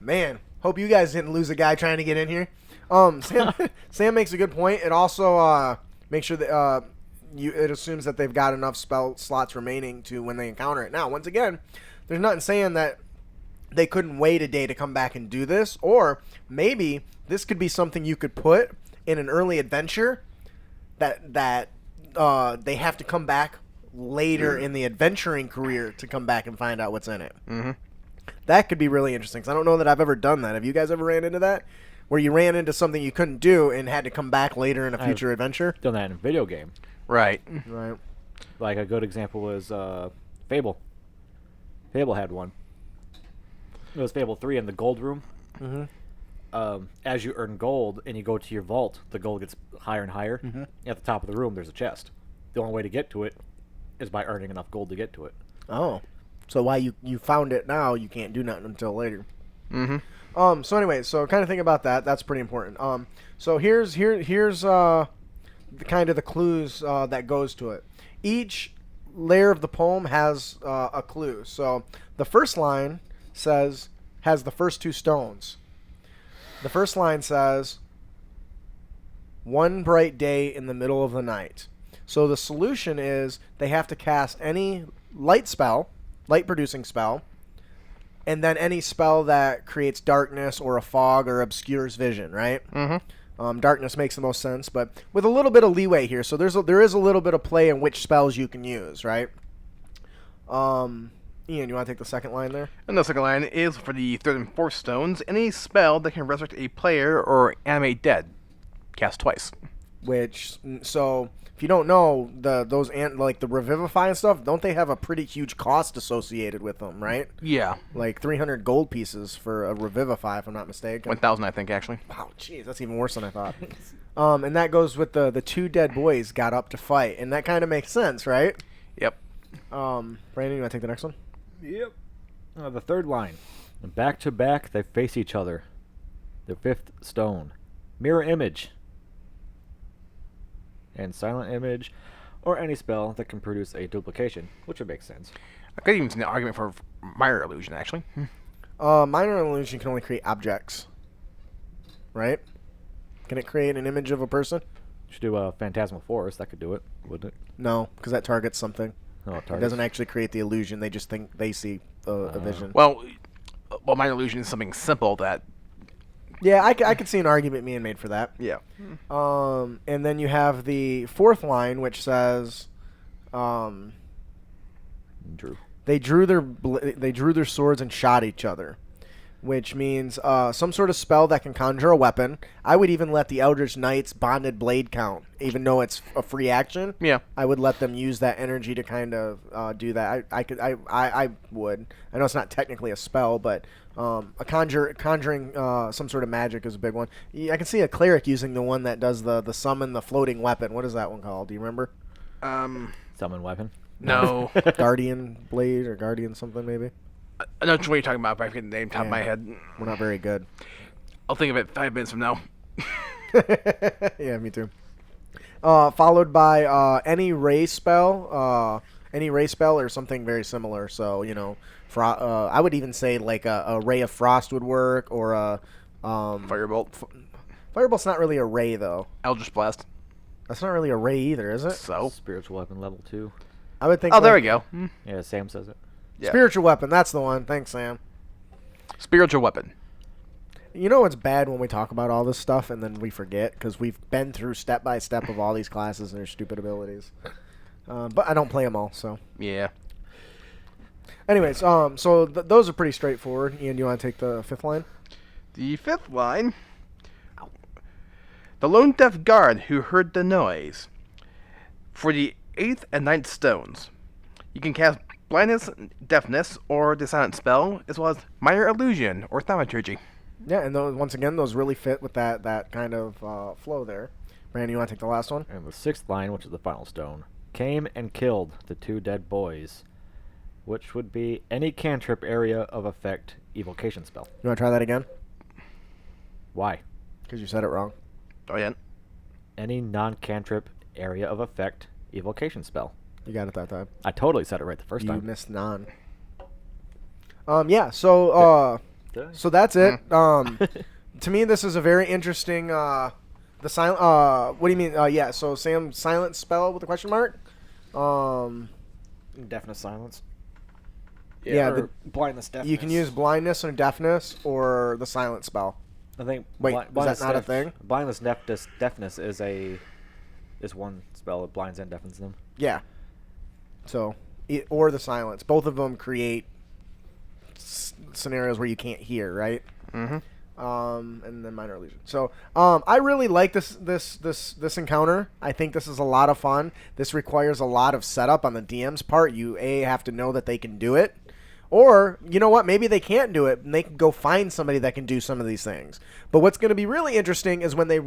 man, hope you guys didn't lose a guy trying to get in here. Sam makes a good point. It also makes sure that it assumes that they've got enough spell slots remaining to when they encounter it. Now, once again, there's nothing saying that they couldn't wait a day to come back and do this, or maybe this could be something you could put in an early adventure that they have to come back later in the adventuring career to come back and find out what's in it. Mm-hmm. That could be really interesting, because I don't know that I've ever done that. Have you guys ever ran into that? Where you ran into something you couldn't do and had to come back later in a future adventure? Done that in a video game. Right. Right. Like, a good example is Fable. Fable had one. It was Fable 3 in the gold room. Mm-hmm. As you earn gold and you go to your vault, the gold gets higher and higher. Mm-hmm. At the top of the room, there's a chest. The only way to get to it is by earning enough gold to get to it. Oh. So why you found it now, you can't do nothing until later. Mm-hmm. So anyway, so kind of think about that. That's pretty important. So here's the kind of the clues that goes to it. Each layer of the poem has a clue. So the first line has the first two stones. The first line says, "One bright day in the middle of the night." So the solution is they have to cast any light-producing spell, and then any spell that creates darkness or a fog or obscures vision, right? Mm-hmm. Darkness makes the most sense, but with a little bit of leeway here. So there is a little bit of play in which spells you can use, right? Ian, you want to take the second line there? And the second line is for the third and fourth stones, any spell that can resurrect a player or animate dead. Cast twice. So if you don't know, like the Revivify and stuff, don't they have a pretty huge cost associated with them, right? Yeah. Like 300 gold pieces for a Revivify, if I'm not mistaken. 1,000, I think, actually. Wow, jeez, that's even worse than I thought. And that goes with the two dead boys got up to fight, and that kind of makes sense, right? Yep. Brandon, you want to take the next one? Yep. The third line. Back to back, they face each other. The fifth stone. Mirror image. And silent image, or any spell that can produce a duplication, which would make sense. I could even see an argument for minor illusion, actually. Minor illusion can only create objects, right? Can it create an image of a person? Should do a phantasmal forest. That could do it, wouldn't it? No, because that targets something. Oh, It doesn't actually create the illusion. They just think they see a vision. Well, minor illusion is something simple that... Yeah, I could see an argument being made for that. Yeah. And then you have the fourth line, which says, Drew. they drew their swords and shot each other, which means some sort of spell that can conjure a weapon. I would even let the Eldritch Knight's Bonded Blade count, even though it's a free action. Yeah. I would let them use that energy to kind of do that. I would. I know it's not technically a spell, but conjuring some sort of magic is a big one. I can see a cleric using the one that does the summon the floating weapon. What is that one called? Do you remember? Summon weapon. No. Guardian Blade or Guardian something maybe? I know what you're talking about, but I forget the name top of my head. We're not very good. I'll think of it 5 minutes from now. Yeah, me too. Followed by any ray spell or something very similar. So, I would even say like a ray of frost would work, or a Firebolt. Firebolt's not really a ray though. Eldritch Blast. That's not really a ray either, is it? So? Spiritual weapon level 2. I would think. Oh, there we go. Yeah, Sam says it. Yeah. Spiritual weapon. That's the one. Thanks, Sam. Spiritual weapon. You know what's bad when we talk about all this stuff and then we forget, because we've been through step by step of all these classes and their stupid abilities. But I don't play them all, so. Yeah. Anyways, so those are pretty straightforward. Ian, do you want to take the fifth line? The fifth line. The lone deaf guard who heard the noise. For the 8th and 9th stones, you can cast blindness, deafness, or the silent spell, as well as minor illusion or thaumaturgy. Yeah, and once again, those really fit with that kind of flow there. Brandon, you want to take the last one? And the sixth line, which is the final stone, came and killed the two dead boys. which would be any cantrip area of effect evocation spell. You want to try that again? Why? Because you said it wrong. Oh yeah. Any non-cantrip area of effect evocation spell. You got it that time. I totally said it right the first You time. missed non. Yeah. So so that's it. To me, this is a very interesting. The silent. What do you mean? Yeah. So Sam, silent spell with a question mark. Deafness, silence. Yeah, or blindness, deafness. You can use blindness and deafness or the silent spell. I think. Wait, is that not a thing? Blindness, deafness is one spell that blinds and deafens them. Yeah. So, or the silence. Both of them create scenarios where you can't hear, right? Mm-hmm. And then minor illusion. So, I really like this encounter. I think this is a lot of fun. This requires a lot of setup on the DM's part. You have to know that they can do it. Or, you know what, maybe they can't do it, and they can go find somebody that can do some of these things. But what's going to be really interesting is when they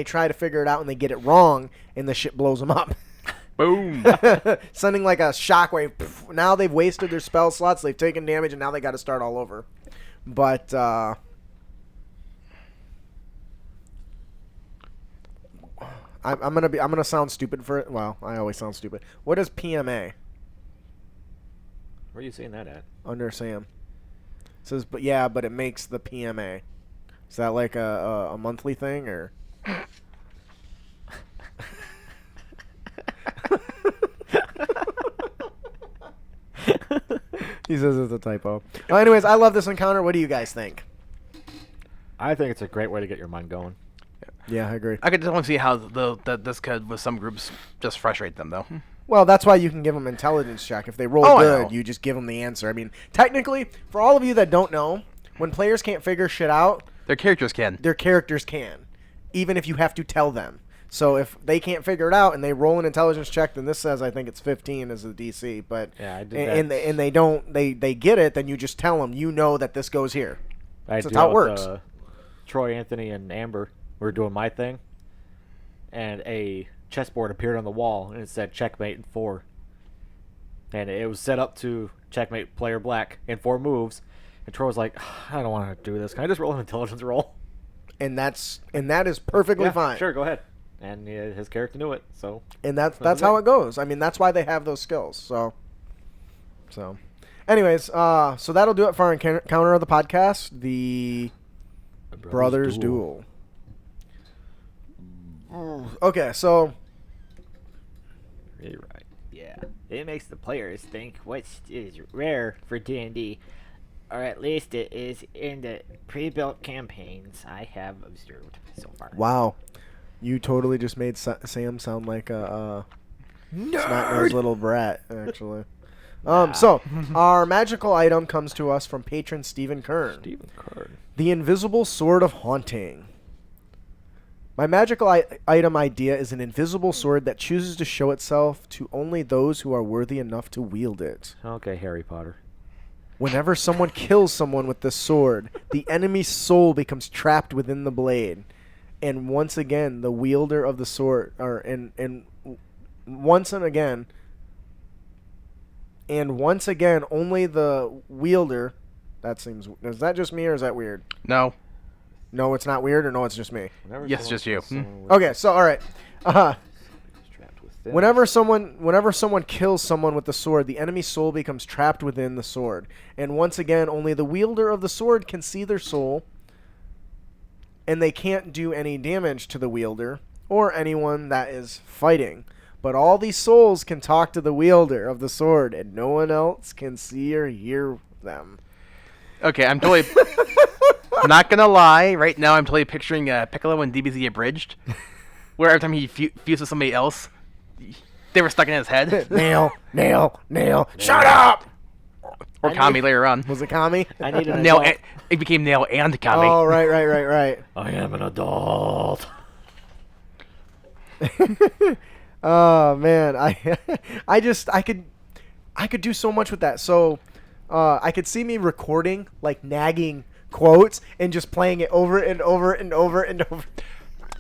try to figure it out and they get it wrong, and the shit blows them up. Boom. Sending like a shockwave. Now they've wasted their spell slots, they've taken damage, and now they got to start all over. But, I'm gonna sound stupid for it. Well, I always sound stupid. What is PMA? Where are you seeing that at? Under Sam. It says, but it makes the PMA. Is that like a monthly thing or? He says it's a typo. Well, anyways, I love this encounter. What do you guys think? I think it's a great way to get your mind going. Yeah, I agree. I could definitely see how this could, with some groups, just frustrate them though. Well, that's why you can give them intelligence check. If they roll I know. good, you just give them the answer. I mean, technically, for all of you that don't know, when players can't figure shit out, Their characters can. their characters can, even if you have to tell them. So if they can't figure it out and they roll an intelligence check, then this says I think it's 15 as the DC. But Yeah, I did and that. they don't they get it, then you just tell them you know that this goes here. That's how it works. Troy, Anthony, and Amber were doing my thing, and a chessboard appeared on the wall, and it said checkmate in 4. And it was set up to checkmate player black in 4 moves. And Troy was like, I don't want to do this. Can I just roll an intelligence roll? And that is perfectly fine. Sure, go ahead. And his character knew it, so. And that's how it goes. I mean, that's why they have those skills. So, anyways, so that'll do it for our encounter of the podcast, the Brothers Duel. Okay, so You're right. Yeah, it makes the players think what is rare for D&D, or at least it is in the pre-built campaigns I have observed so far. wow, you totally just made Sam sound like a snot-nosed little brat, actually. So our magical item comes to us from patron Stephen Kern. Stephen Kern. The Invisible Sword of Haunting. My magical item idea is an invisible sword that chooses to show itself to only those who are worthy enough to wield it. Okay, Harry Potter. Whenever someone kills someone with this sword, the enemy's soul becomes trapped within the blade. And once again, the wielder of the sword, once again, only the wielder. That seems. Is that just me or is that weird? No. No, it's not weird, or no, it's just me. Yes, just you. Okay, so all right. Trapped within. Whenever someone kills someone with the sword, the enemy's soul becomes trapped within the sword. And once again, only the wielder of the sword can see their soul, and they can't do any damage to the wielder or anyone that is fighting. But all these souls can talk to the wielder of the sword, and no one else can see or hear them. Okay, I'm totally. Not gonna lie, right now I'm totally picturing Piccolo and DBZ Abridged, where every time he fused with somebody else, they were stuck in his head. Nail. Shut up! Or Kami later on. Was it Kami? I need an Nail. adult. It became Nail and Kami. Oh, right. I am an adult. Oh man, I could do so much with that. So I could see me recording like nagging quotes and just playing it over and over and over and over.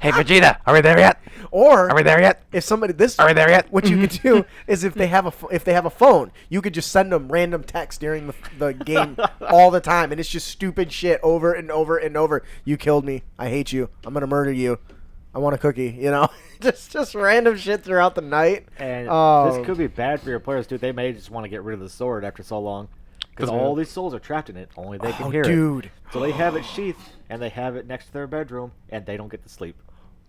Hey, Vegeta, are we there yet? Or Are we there yet? if somebody this Are we there yet? what you could do is if they have a phone, you could just send them random text during the game all the time, and it's just stupid shit over and over and over. You killed me. I hate you. I'm gonna murder you. I want a cookie. You know, just random shit throughout the night. And Um, this could be bad for your players too. They may just want to get rid of the sword after so long, because all these souls are trapped in it. Only they can hear dude. it. So they have it sheathed, and they have it next to their bedroom, and they don't get to sleep.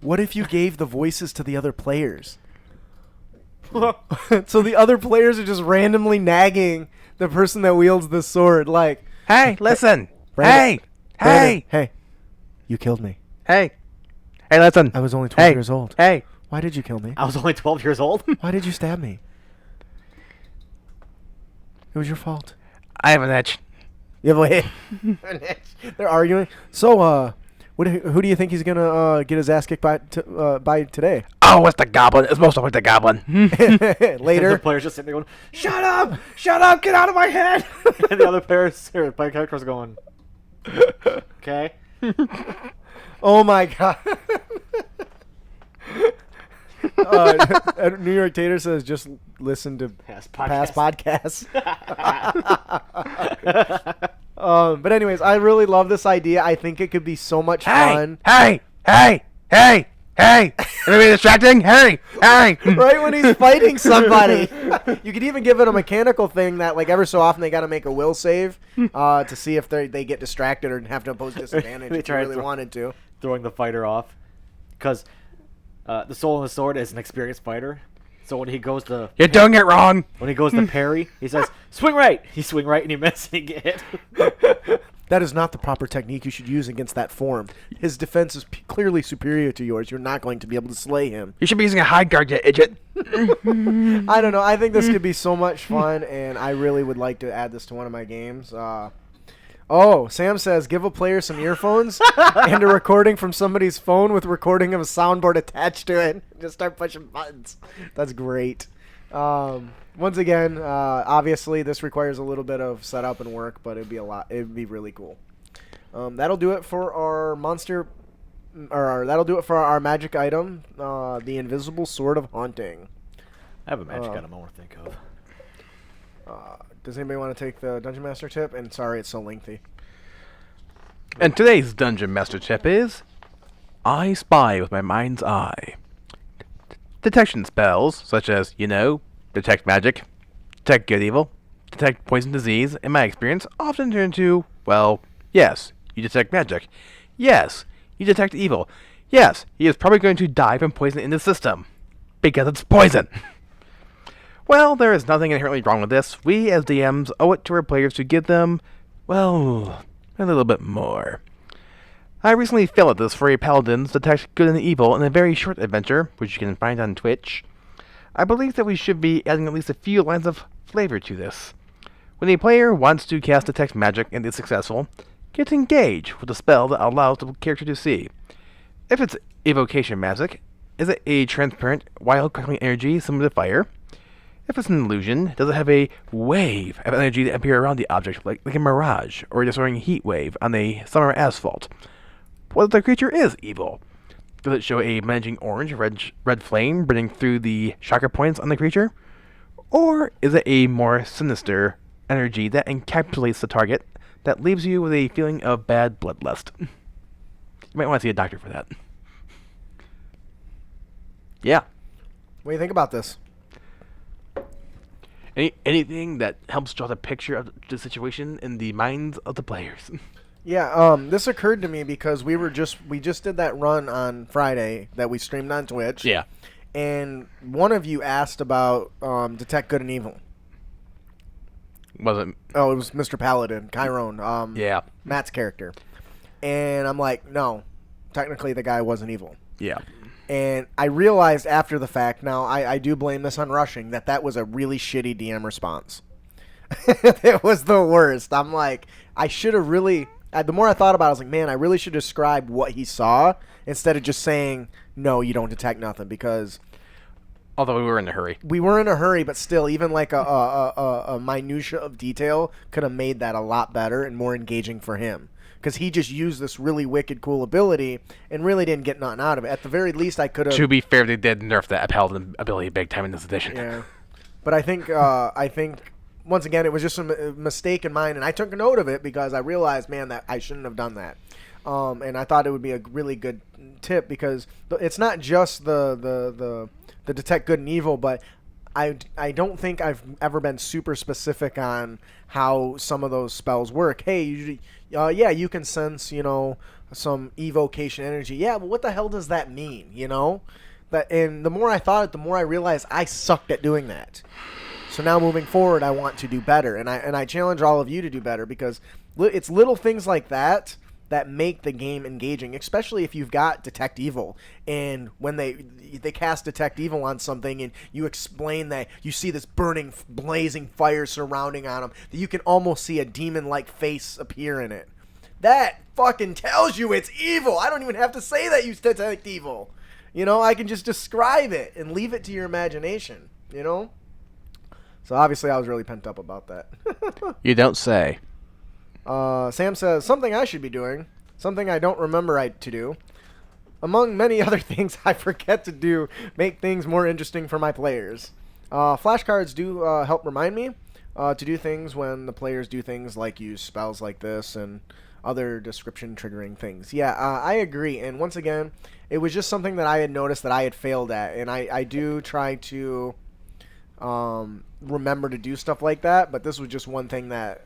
What if you gave the voices to the other players? So the other players are just randomly nagging the person that wields the sword, like, Hey, listen. Brandon, Hey, hey, you killed me. hey, listen. I was only 12 Hey, years old. Hey, Why did you kill me? I was only 12 years old. Why did you stab me? It was your fault. I have an itch. You have a hit. They're arguing. So, who do you think he's gonna get his ass kicked by today? Oh, it's the goblin. It's most likely the goblin. The Later. players just sitting there going, "Shut up! Shut up! Get out of my head!" And the other players, or player characters, going, "Okay." Oh my god. New York Tater says just listen to Past podcasts. But anyways, I really love this idea. I think it could be so much fun. Hey, Am I distracting? Hey. Right when he's fighting somebody. You could even give it a mechanical thing that, like, ever so often they got to make a will save to see if they get distracted or have to impose disadvantage They if you try really wanted to. throwing the fighter off, because the soul in the sword is an experienced fighter. So when he goes to You're doing it wrong. parry, he says, "Swing right." He swing right and he misses and he get hit. That is not the proper technique you should use against that form. His defense is clearly superior to yours. You're not going to be able to slay him. You should be using a high guard, you idiot. I don't know. I think this could be so much fun, and I really would like to add this to one of my games. Sam says, give a player some earphones and a recording from somebody's phone with recording of a soundboard attached to it. Just start pushing buttons. That's great. Once again, obviously this requires a little bit of setup and work, but it'd be really cool. That'll do it for our that'll do it for our magic item, the invisible sword of haunting. I have a magic item I want to think of. Does anybody want to take the Dungeon Master tip? And sorry, it's so lengthy. And today's Dungeon Master tip is I spy with my mind's eye. Detection spells, such as, detect magic, detect good evil, detect poison disease, in my experience, often turn into, well, yes, you detect magic. Yes, you detect evil. Yes, he is probably going to die from poison in the system. Because it's poison. Well, there is nothing inherently wrong with this. We, as DMs, owe it to our players to give them, well, a little bit more. I recently failed at this for a paladin's detect good and evil in a very short adventure, which you can find on Twitch. I believe that we should be adding at least a few lines of flavor to this. When a player wants to cast detect magic and is successful, get engaged with a spell that allows the character to see. If it's evocation magic, is it a transparent, wild, crackling energy similar to fire? If it's an illusion, does it have a wave of energy that appear around the object, like a mirage, or a destroying heat wave on a summer asphalt? What if the creature is evil? Does it show a managing orange, red flame burning through the chakra points on the creature? Or is it a more sinister energy that encapsulates the target, that leaves you with a feeling of bad bloodlust? You might want to see a doctor for that. Yeah. What do you think about this? Anything that helps draw the picture of the situation in the minds of the players. Yeah, this occurred to me because we just did that run on Friday that we streamed on Twitch. Yeah. And one of you asked about detect good and evil. Wasn't. Oh, it was Mr. Paladin, Chiron. Yeah. Matt's character. And I'm like, no, technically the guy wasn't evil. Yeah. And I realized after the fact, now I do blame this on rushing, that was a really shitty DM response. It was the worst. I'm like, I should have really... the more I thought about it, I was like, man, I really should describe what he saw instead of just saying, no, you don't detect nothing, because... Although we were in a hurry. We were in a hurry, but still, even like a minutia of detail could have made that a lot better and more engaging for him. because he just used this really wicked cool ability and really didn't get nothing out of it. At the very least, I could have. To be fair, they did nerf that upheld ability big time in this edition. Yeah, but I think once again it was just a mistake in mine, and I took a note of it because I realized, man, that I shouldn't have done that. And I thought it would be a really good tip because it's not just the detect good and evil, but I don't think I've ever been super specific on how some of those spells work. Hey, you can sense, some evocation energy. Yeah, but what the hell does that mean, And the more I thought it, the more I realized I sucked at doing that. So now moving forward, I want to do better, and I challenge all of you to do better because it's little things like that make the game engaging, especially if you've got Detect Evil. And when they cast Detect Evil on something and you explain that you see this burning, blazing fire surrounding on them, that you can almost see a demon-like face appear in it. That fucking tells you it's evil. I don't even have to say that you Detect Evil. I can just describe it and leave it to your imagination, So obviously I was really pent up about that. You don't say. Sam says, something I should be doing, something I don't remember to do. Among many other things I forget to do, make things more interesting for my players. Flashcards do help remind me to do things when the players do things like use spells like this and other description triggering things. Yeah, I agree. And once again, it was just something that I had noticed that I had failed at. And I do try to remember to do stuff like that, but this was just one thing that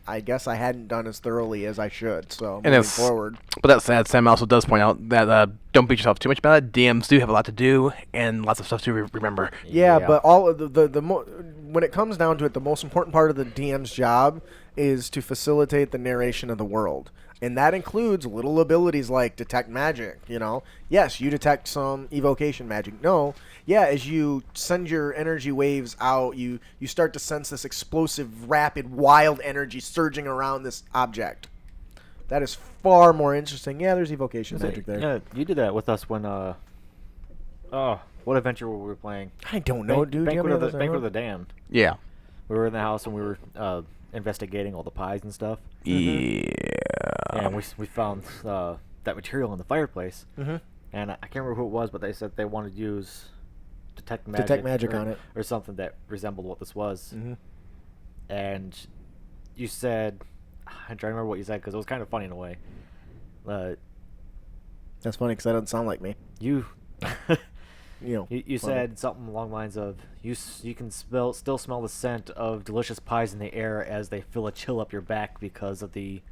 I guess I hadn't done as thoroughly as I should. So moving forward. But that said, Sam also does point out that don't beat yourself too much about it. DMs do have a lot to do and lots of stuff to remember. Yeah, but all of when it comes down to it, the most important part of the DM's job is to facilitate the narration of the world. And that includes little abilities like detect magic, Yes, you detect some evocation magic. No, yeah, as you send your energy waves out, you start to sense this explosive, rapid, wild energy surging around this object. That is far more interesting. Yeah, there's evocation magic there. Yeah, you did that with us when, what adventure were we playing? I don't know, dude. Banquet of the Damned. Yeah. We were in the house and we were investigating all the pies and stuff. Yeah. And we found that material in the fireplace. Mm-hmm. And I can't remember who it was, but they said they wanted to use detect magic on it, or something that resembled what this was. Mm-hmm. And you said, I'm trying to remember what you said because it was kind of funny in a way. That's funny because that doesn't sound like me. You You said something along the lines of you can still smell the scent of delicious pies in the air as they feel a chill up your back because of the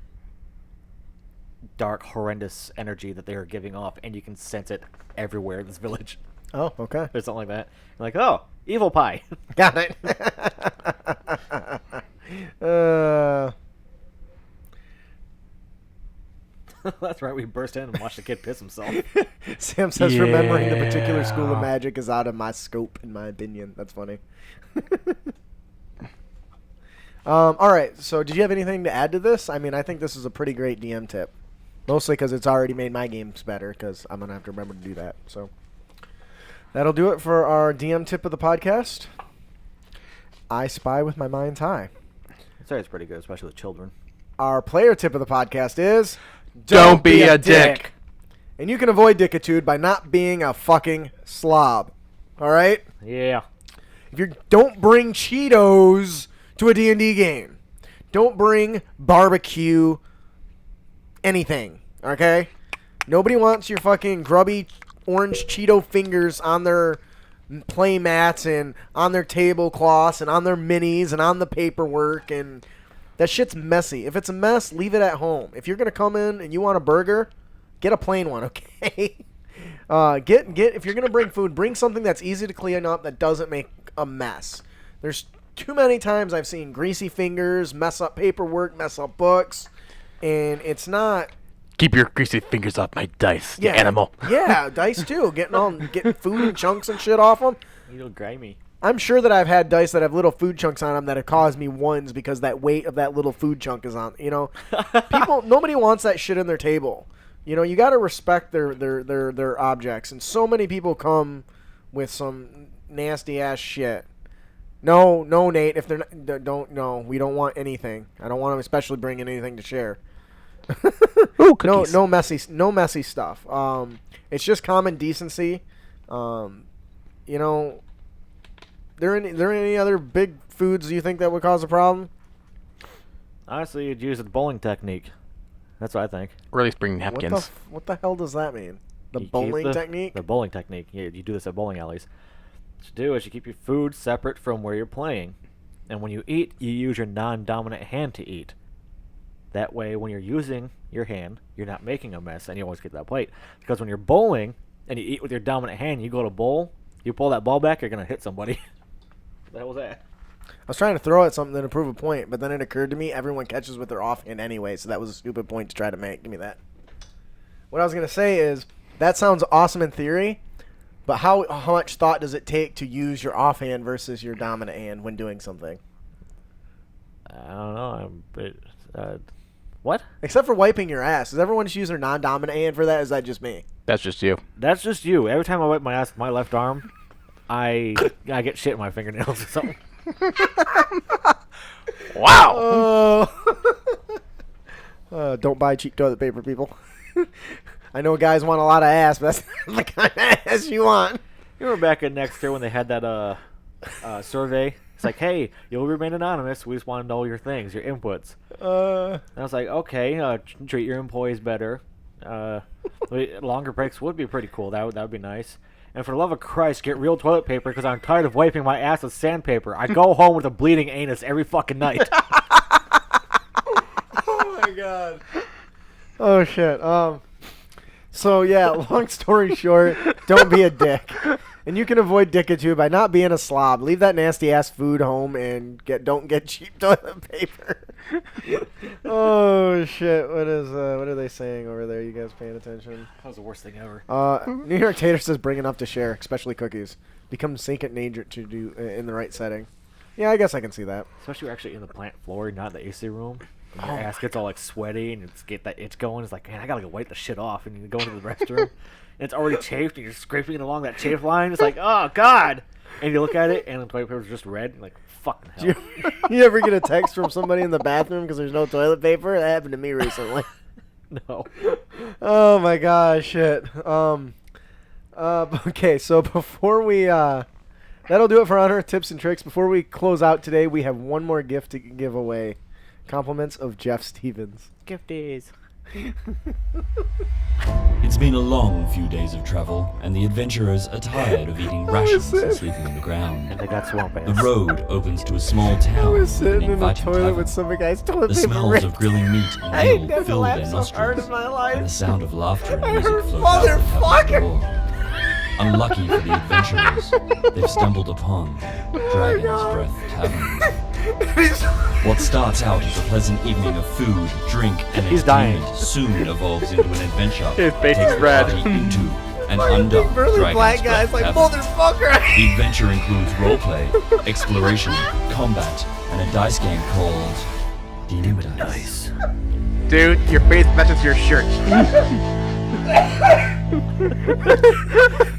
dark, horrendous energy that they are giving off, and you can sense it everywhere in this village. Oh, okay. Or something like that. You're like, oh, evil pie. Got it. That's right. We burst in and watched the kid piss himself. Sam says remembering the particular school of magic is out of my scope, in my opinion. That's funny. All right. So did you have anything to add to this? I mean, I think this is a pretty great DM tip. Mostly because it's already made my games better because I'm going to have to remember to do that. So that'll do it for our DM tip of the podcast. I spy with my mind's eye. I'd say it's pretty good, especially with children. Our player tip of the podcast is... Don't be a dick. And you can avoid dickitude by not being a fucking slob. All right? Yeah. If you don't bring Cheetos to a D&D game. Don't bring barbecue anything. Okay? Nobody wants your fucking grubby orange Cheeto fingers on their play mats and on their tablecloths and on their minis and on the paperwork, and that shit's messy. If it's a mess, leave it at home. If you're gonna come in and you want a burger, get a plain one, okay? If you're gonna bring food, bring something that's easy to clean up that doesn't make a mess. There's too many times I've seen greasy fingers mess up paperwork, mess up books, and it's not. Keep your greasy fingers off my dice, you animal. Yeah, dice too. Getting food and chunks and shit off them. You little grimy. I'm sure that I've had dice that have little food chunks on them that have caused me ones because that weight of that little food chunk is on. Nobody wants that shit in their table. You got to respect their objects, and so many people come with some nasty ass shit. No, Nate. If they're not, don't. No, we don't want anything. I don't want them especially bringing anything to share. Ooh, cookies. No messy stuff. It's just common decency. You know, there any other big foods you think that would cause a problem? Honestly, you'd use a bowling technique. That's what I think. Really spring napkins. What the hell does that mean? The You keep bowling technique? The bowling technique. Yeah, you do this at bowling alleys. What you do is you keep your food separate from where you're playing. And when you eat, you use your non-dominant hand to eat. That way, when you're using your hand, you're not making a mess, and you always get that plate. Because when you're bowling, and you eat with your dominant hand, you go to bowl, you pull that ball back, you're going to hit somebody. What the hell was that? I was trying to throw at something to prove a point, but then it occurred to me everyone catches with their offhand anyway, so that was a stupid point to try to make. Give me that. What I was going to say is, that sounds awesome in theory, but how much thought does it take to use your offhand versus your dominant hand when doing something? I don't know. What? Except for wiping your ass. Does everyone just use their non-dominant hand for that? Is that just me? That's just you. That's just you. Every time I wipe my ass with my left arm, I get shit in my fingernails or something. Wow. Don't buy cheap toilet paper, people. I know guys want a lot of ass, but that's not the kind of ass you want. You remember back at next year when they had that survey? It's like, hey, you'll remain anonymous. We just want to know your things, your inputs. And I was like, okay, treat your employees better. Longer breaks would be pretty cool. That would be nice. And for the love of Christ, get real toilet paper because I'm tired of wiping my ass with sandpaper. I go home with a bleeding anus every fucking night. Oh my god. Oh shit. So yeah, long story short, don't be a dick. And you can avoid dickature by not being a slob. Leave that nasty ass food home and don't get cheap toilet paper. Oh shit! What are they saying over there? You guys paying attention? That was the worst thing ever. New York Tater says bring enough to share, especially cookies. Become second nature to do in the right setting. Yeah, I guess I can see that. Especially when you're actually in the plant floor, not the AC room. And your ass gets all like sweaty and it's get that itch going. It's like, man, I gotta go wipe the shit off. And you go into the restroom and it's already chafed and you're scraping it along that chafe line. It's like, oh god. And you look at it and the toilet paper's just red. You're like, fucking hell. You ever get a text from somebody in the bathroom because there's no toilet paper? That happened to me recently. No. Oh my gosh, shit. Okay, so before we that'll do it for Honor Tips and Tricks. Before we close out today, we have one more gift to give away. Compliments of Jeff Stevens. Gifties. It's been a long few days of travel, and the adventurers are tired of eating rations and sleeping on the ground. And they got swamp The ants. road opens to a small town I was with an sitting in the inviting toilet tavern. with some guy's toilet The paper smells ripped. of grilling meat I and ain't ale never fill laughed their so hard nostrils, in my life. and the sound of laughter and I music heard flows out the motherfucker. door. Unlucky for the adventurers, they've stumbled upon Dragon's Breath Tavern. What starts out as a pleasant evening of food, drink, and He's dying. entertainment soon evolves into an adventure His that face takes is the red. party into and under Burly black Dragon's guys Breath like Tavern. motherfucker. The adventure includes roleplay, exploration, combat, and a dice game called Demon Dice. Dude, your face matches your shirt.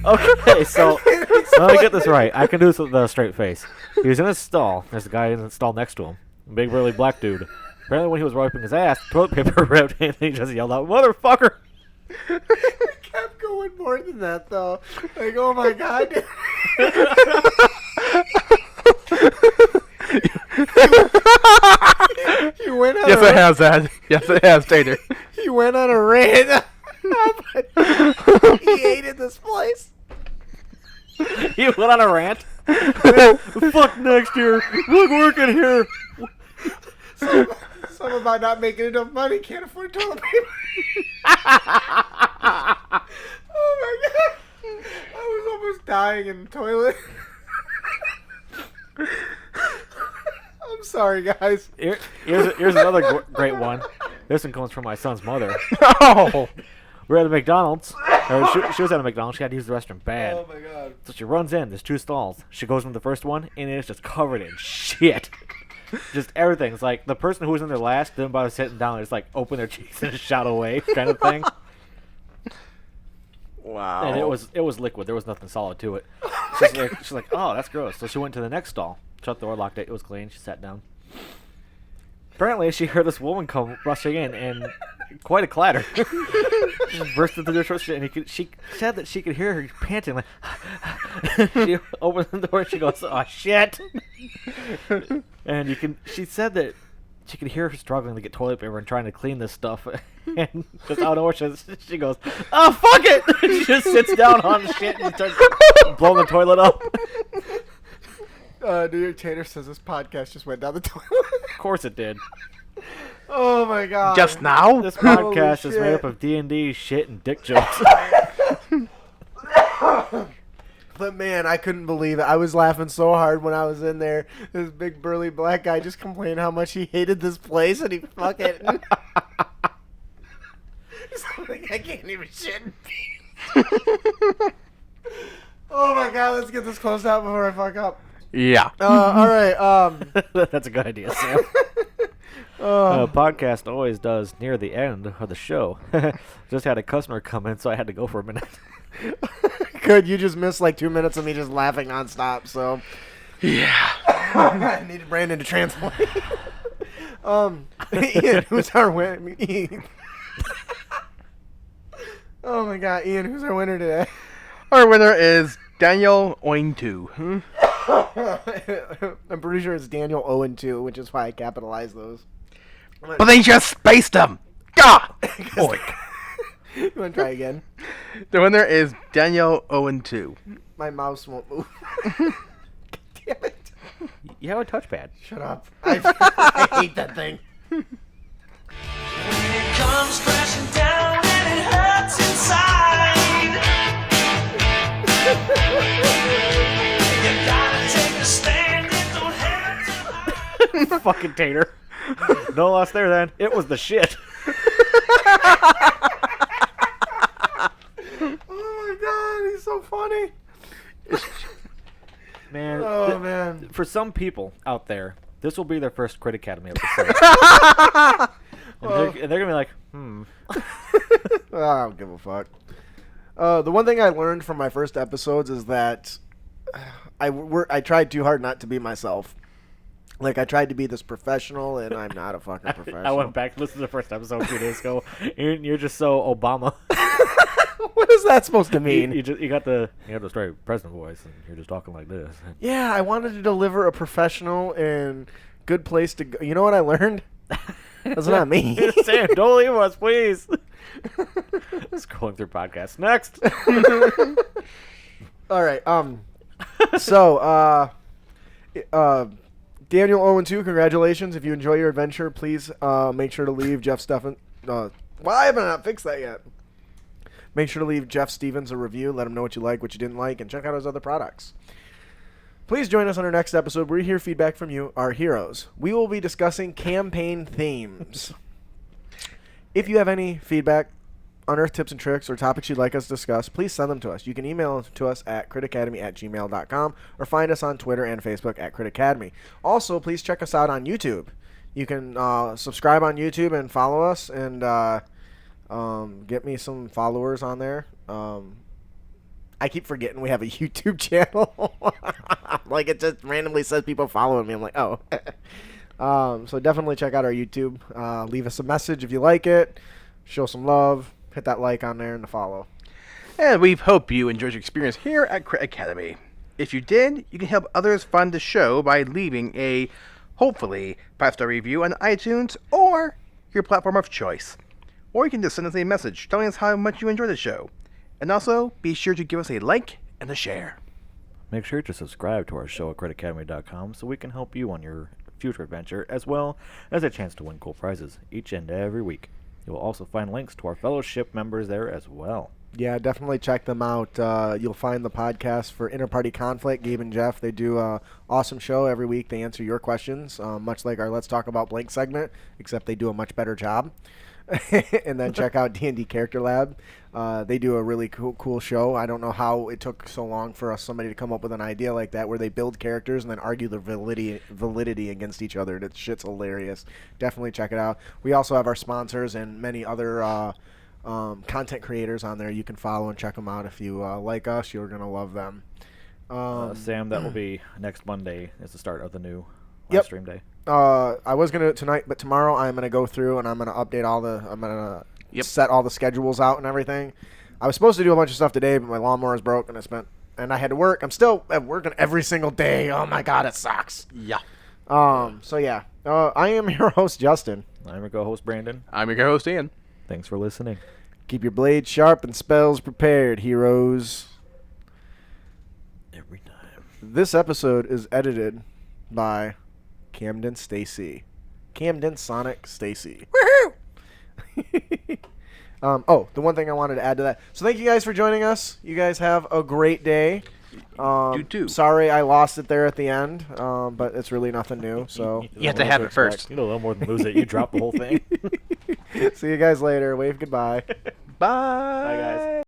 Okay, so let me get this right. I can do this with a straight face. He was in a stall. There's a guy in the stall next to him. A big, burly black dude. Apparently when he was wiping his ass, toilet paper ripped and he just yelled out, "Motherfucker!" It kept going more than that though. Like, oh my god. You went on Yes, it has that. Yes, it has, Tater. You went on a rant. He hated this place. He went on a rant. Fuck next year. Look, working here. Something about not making enough money, can't afford toilet paper. Oh my god. I was almost dying in the toilet. I'm sorry, guys. Here's another great one. This one comes from my son's mother. Oh. We're at a McDonald's. Or she was at a McDonald's. She had to use the restroom bad. Oh my god. So she runs in. There's two stalls. She goes into the first one, and it's just covered in shit. Just everything. It's like the person who was in there last didn't bother sitting down. They just like open their cheeks and shout away, kind of thing. Wow. And it was liquid. There was nothing solid to it. She's like, oh, that's gross. So she went to the next stall. Shut the door, locked it. It was clean. She sat down. Apparently, she heard this woman come rushing in, and quite a clatter. Just burst into the short and she said that she could hear her panting. Like, she opened the door and she goes, "Oh shit!" And she said that she could hear her struggling to get toilet paper and trying to clean this stuff. And just out of nowhere, she goes, "Oh fuck it!" She just sits down on the shit and starts blowing the toilet up. New York Tater says this podcast just went down the toilet. Of course it did. Oh my god. Just now? This podcast Holy is made shit. up of D&D shit and dick jokes. But man, I couldn't believe it. I was laughing so hard when I was in there. This big burly black guy just complained how much he hated this place and he fucking... He's like, I can't even shit in peace. Oh my god, let's get this closed out before I fuck up. Yeah. All right. That's a good idea, Sam. Podcast always does near the end of the show. Just had a customer come in, so I had to go for a minute. Good, you just missed like 2 minutes of me just laughing nonstop, so... Yeah. I needed Brandon to translate. Ian, who's our winner? Oh my god, Ian, who's our winner today? Our winner is Daniel Oing2. I'm pretty sure it's Daniel 0-2, which is why I capitalized those. But they just spaced him. God. Oink. You want to try again? The winner is Daniel 0-2. My mouse won't move. God damn it. You have a touchpad. Shut up. I hate that thing. When it comes crashing down and it hurts inside, you gotta take a stand and don't have to hide. Fucking Tater. No loss there then. It was the shit. Oh my god, he's so funny. Man. Oh man. For some people out there, this will be their first Crit Academy episode. And they're going to be like, I don't give a fuck. The one thing I learned from my first episodes is that I tried too hard not to be myself. Like, I tried to be this professional, and I'm not a fucking professional. I went back to listen to the first episode 2 days ago. You're just so Obama. What is that supposed to mean? You got the straight president voice, and you're just talking like this. Yeah, I wanted to deliver a professional and good place to go. You know what I learned? That's not me. Sam, don't leave us, please. Scrolling through podcasts. Next. All right. So, Daniel 0-2, congratulations. If you enjoy your adventure, please make sure to leave Jeff Steffen. Why haven't I not fixed that yet? Make sure to leave Jeff Stevens a review. Let him know what you like, what you didn't like, and check out his other products. Please join us on our next episode where we hear feedback from you, our heroes. We will be discussing campaign themes. If you have any feedback, unearthed tips and tricks, or topics you'd like us to discuss, please send them to us. You can email to us at critacademy@gmail.com or find us on Twitter and Facebook at critacademy. Also, please check us out on YouTube. You can subscribe on YouTube and follow us and get me some followers on there. I keep forgetting we have a YouTube channel. Like, it just randomly says people following me. I'm like, oh. So definitely check out our YouTube. Leave us a message if you like it. Show some love. Hit that like on there and the follow. And we hope you enjoyed your experience here at Crit Academy. If you did, you can help others find the show by leaving a, hopefully, 5-star review on iTunes or your platform of choice. Or you can just send us a message telling us how much you enjoy the show. And also, be sure to give us a like and a share. Make sure to subscribe to our show at critacademy.com so we can help you on your future adventure, as well as a chance to win cool prizes each and every week. You will also find links to our fellowship members there as well. Yeah, definitely check them out. You'll find the podcast for Interparty Conflict, Gabe and Jeff. They do an awesome show every week. They answer your questions, much like our Let's Talk About Blank segment, except they do a much better job. And then check out D&D Character Lab. They do a really cool show. I don't know how it took so long for somebody to come up with an idea like that, where they build characters and then argue the validity against each other. That shit's hilarious. Definitely check it out. We also have our sponsors and many other content creators on there. You can follow and check them out. If you like us, you're going to love them. Sam, that will be next Monday is the start of the new Yep. stream day. I was gonna do it tonight, but tomorrow I'm gonna go through and I'm gonna update I'm gonna set all the schedules out and everything. I was supposed to do a bunch of stuff today, but my lawnmower is broke and I had to work. I'm still working every single day. Oh my god, it sucks. Yeah. So yeah, I am your host Justin. I'm your co-host Brandon. I'm your co-host Ian. Thanks for listening. Keep your blades sharp and spells prepared, heroes. Every time. This episode is edited by Camden Stacy. Camden Sonic Stacy. Woohoo! The one thing I wanted to add to that. So thank you guys for joining us. You guys have a great day. You too. Sorry I lost it there at the end, but it's really nothing new. So You have to have it first. You know a little more than lose it. You dropped the whole thing. See you guys later. Wave goodbye. Bye. Bye, guys.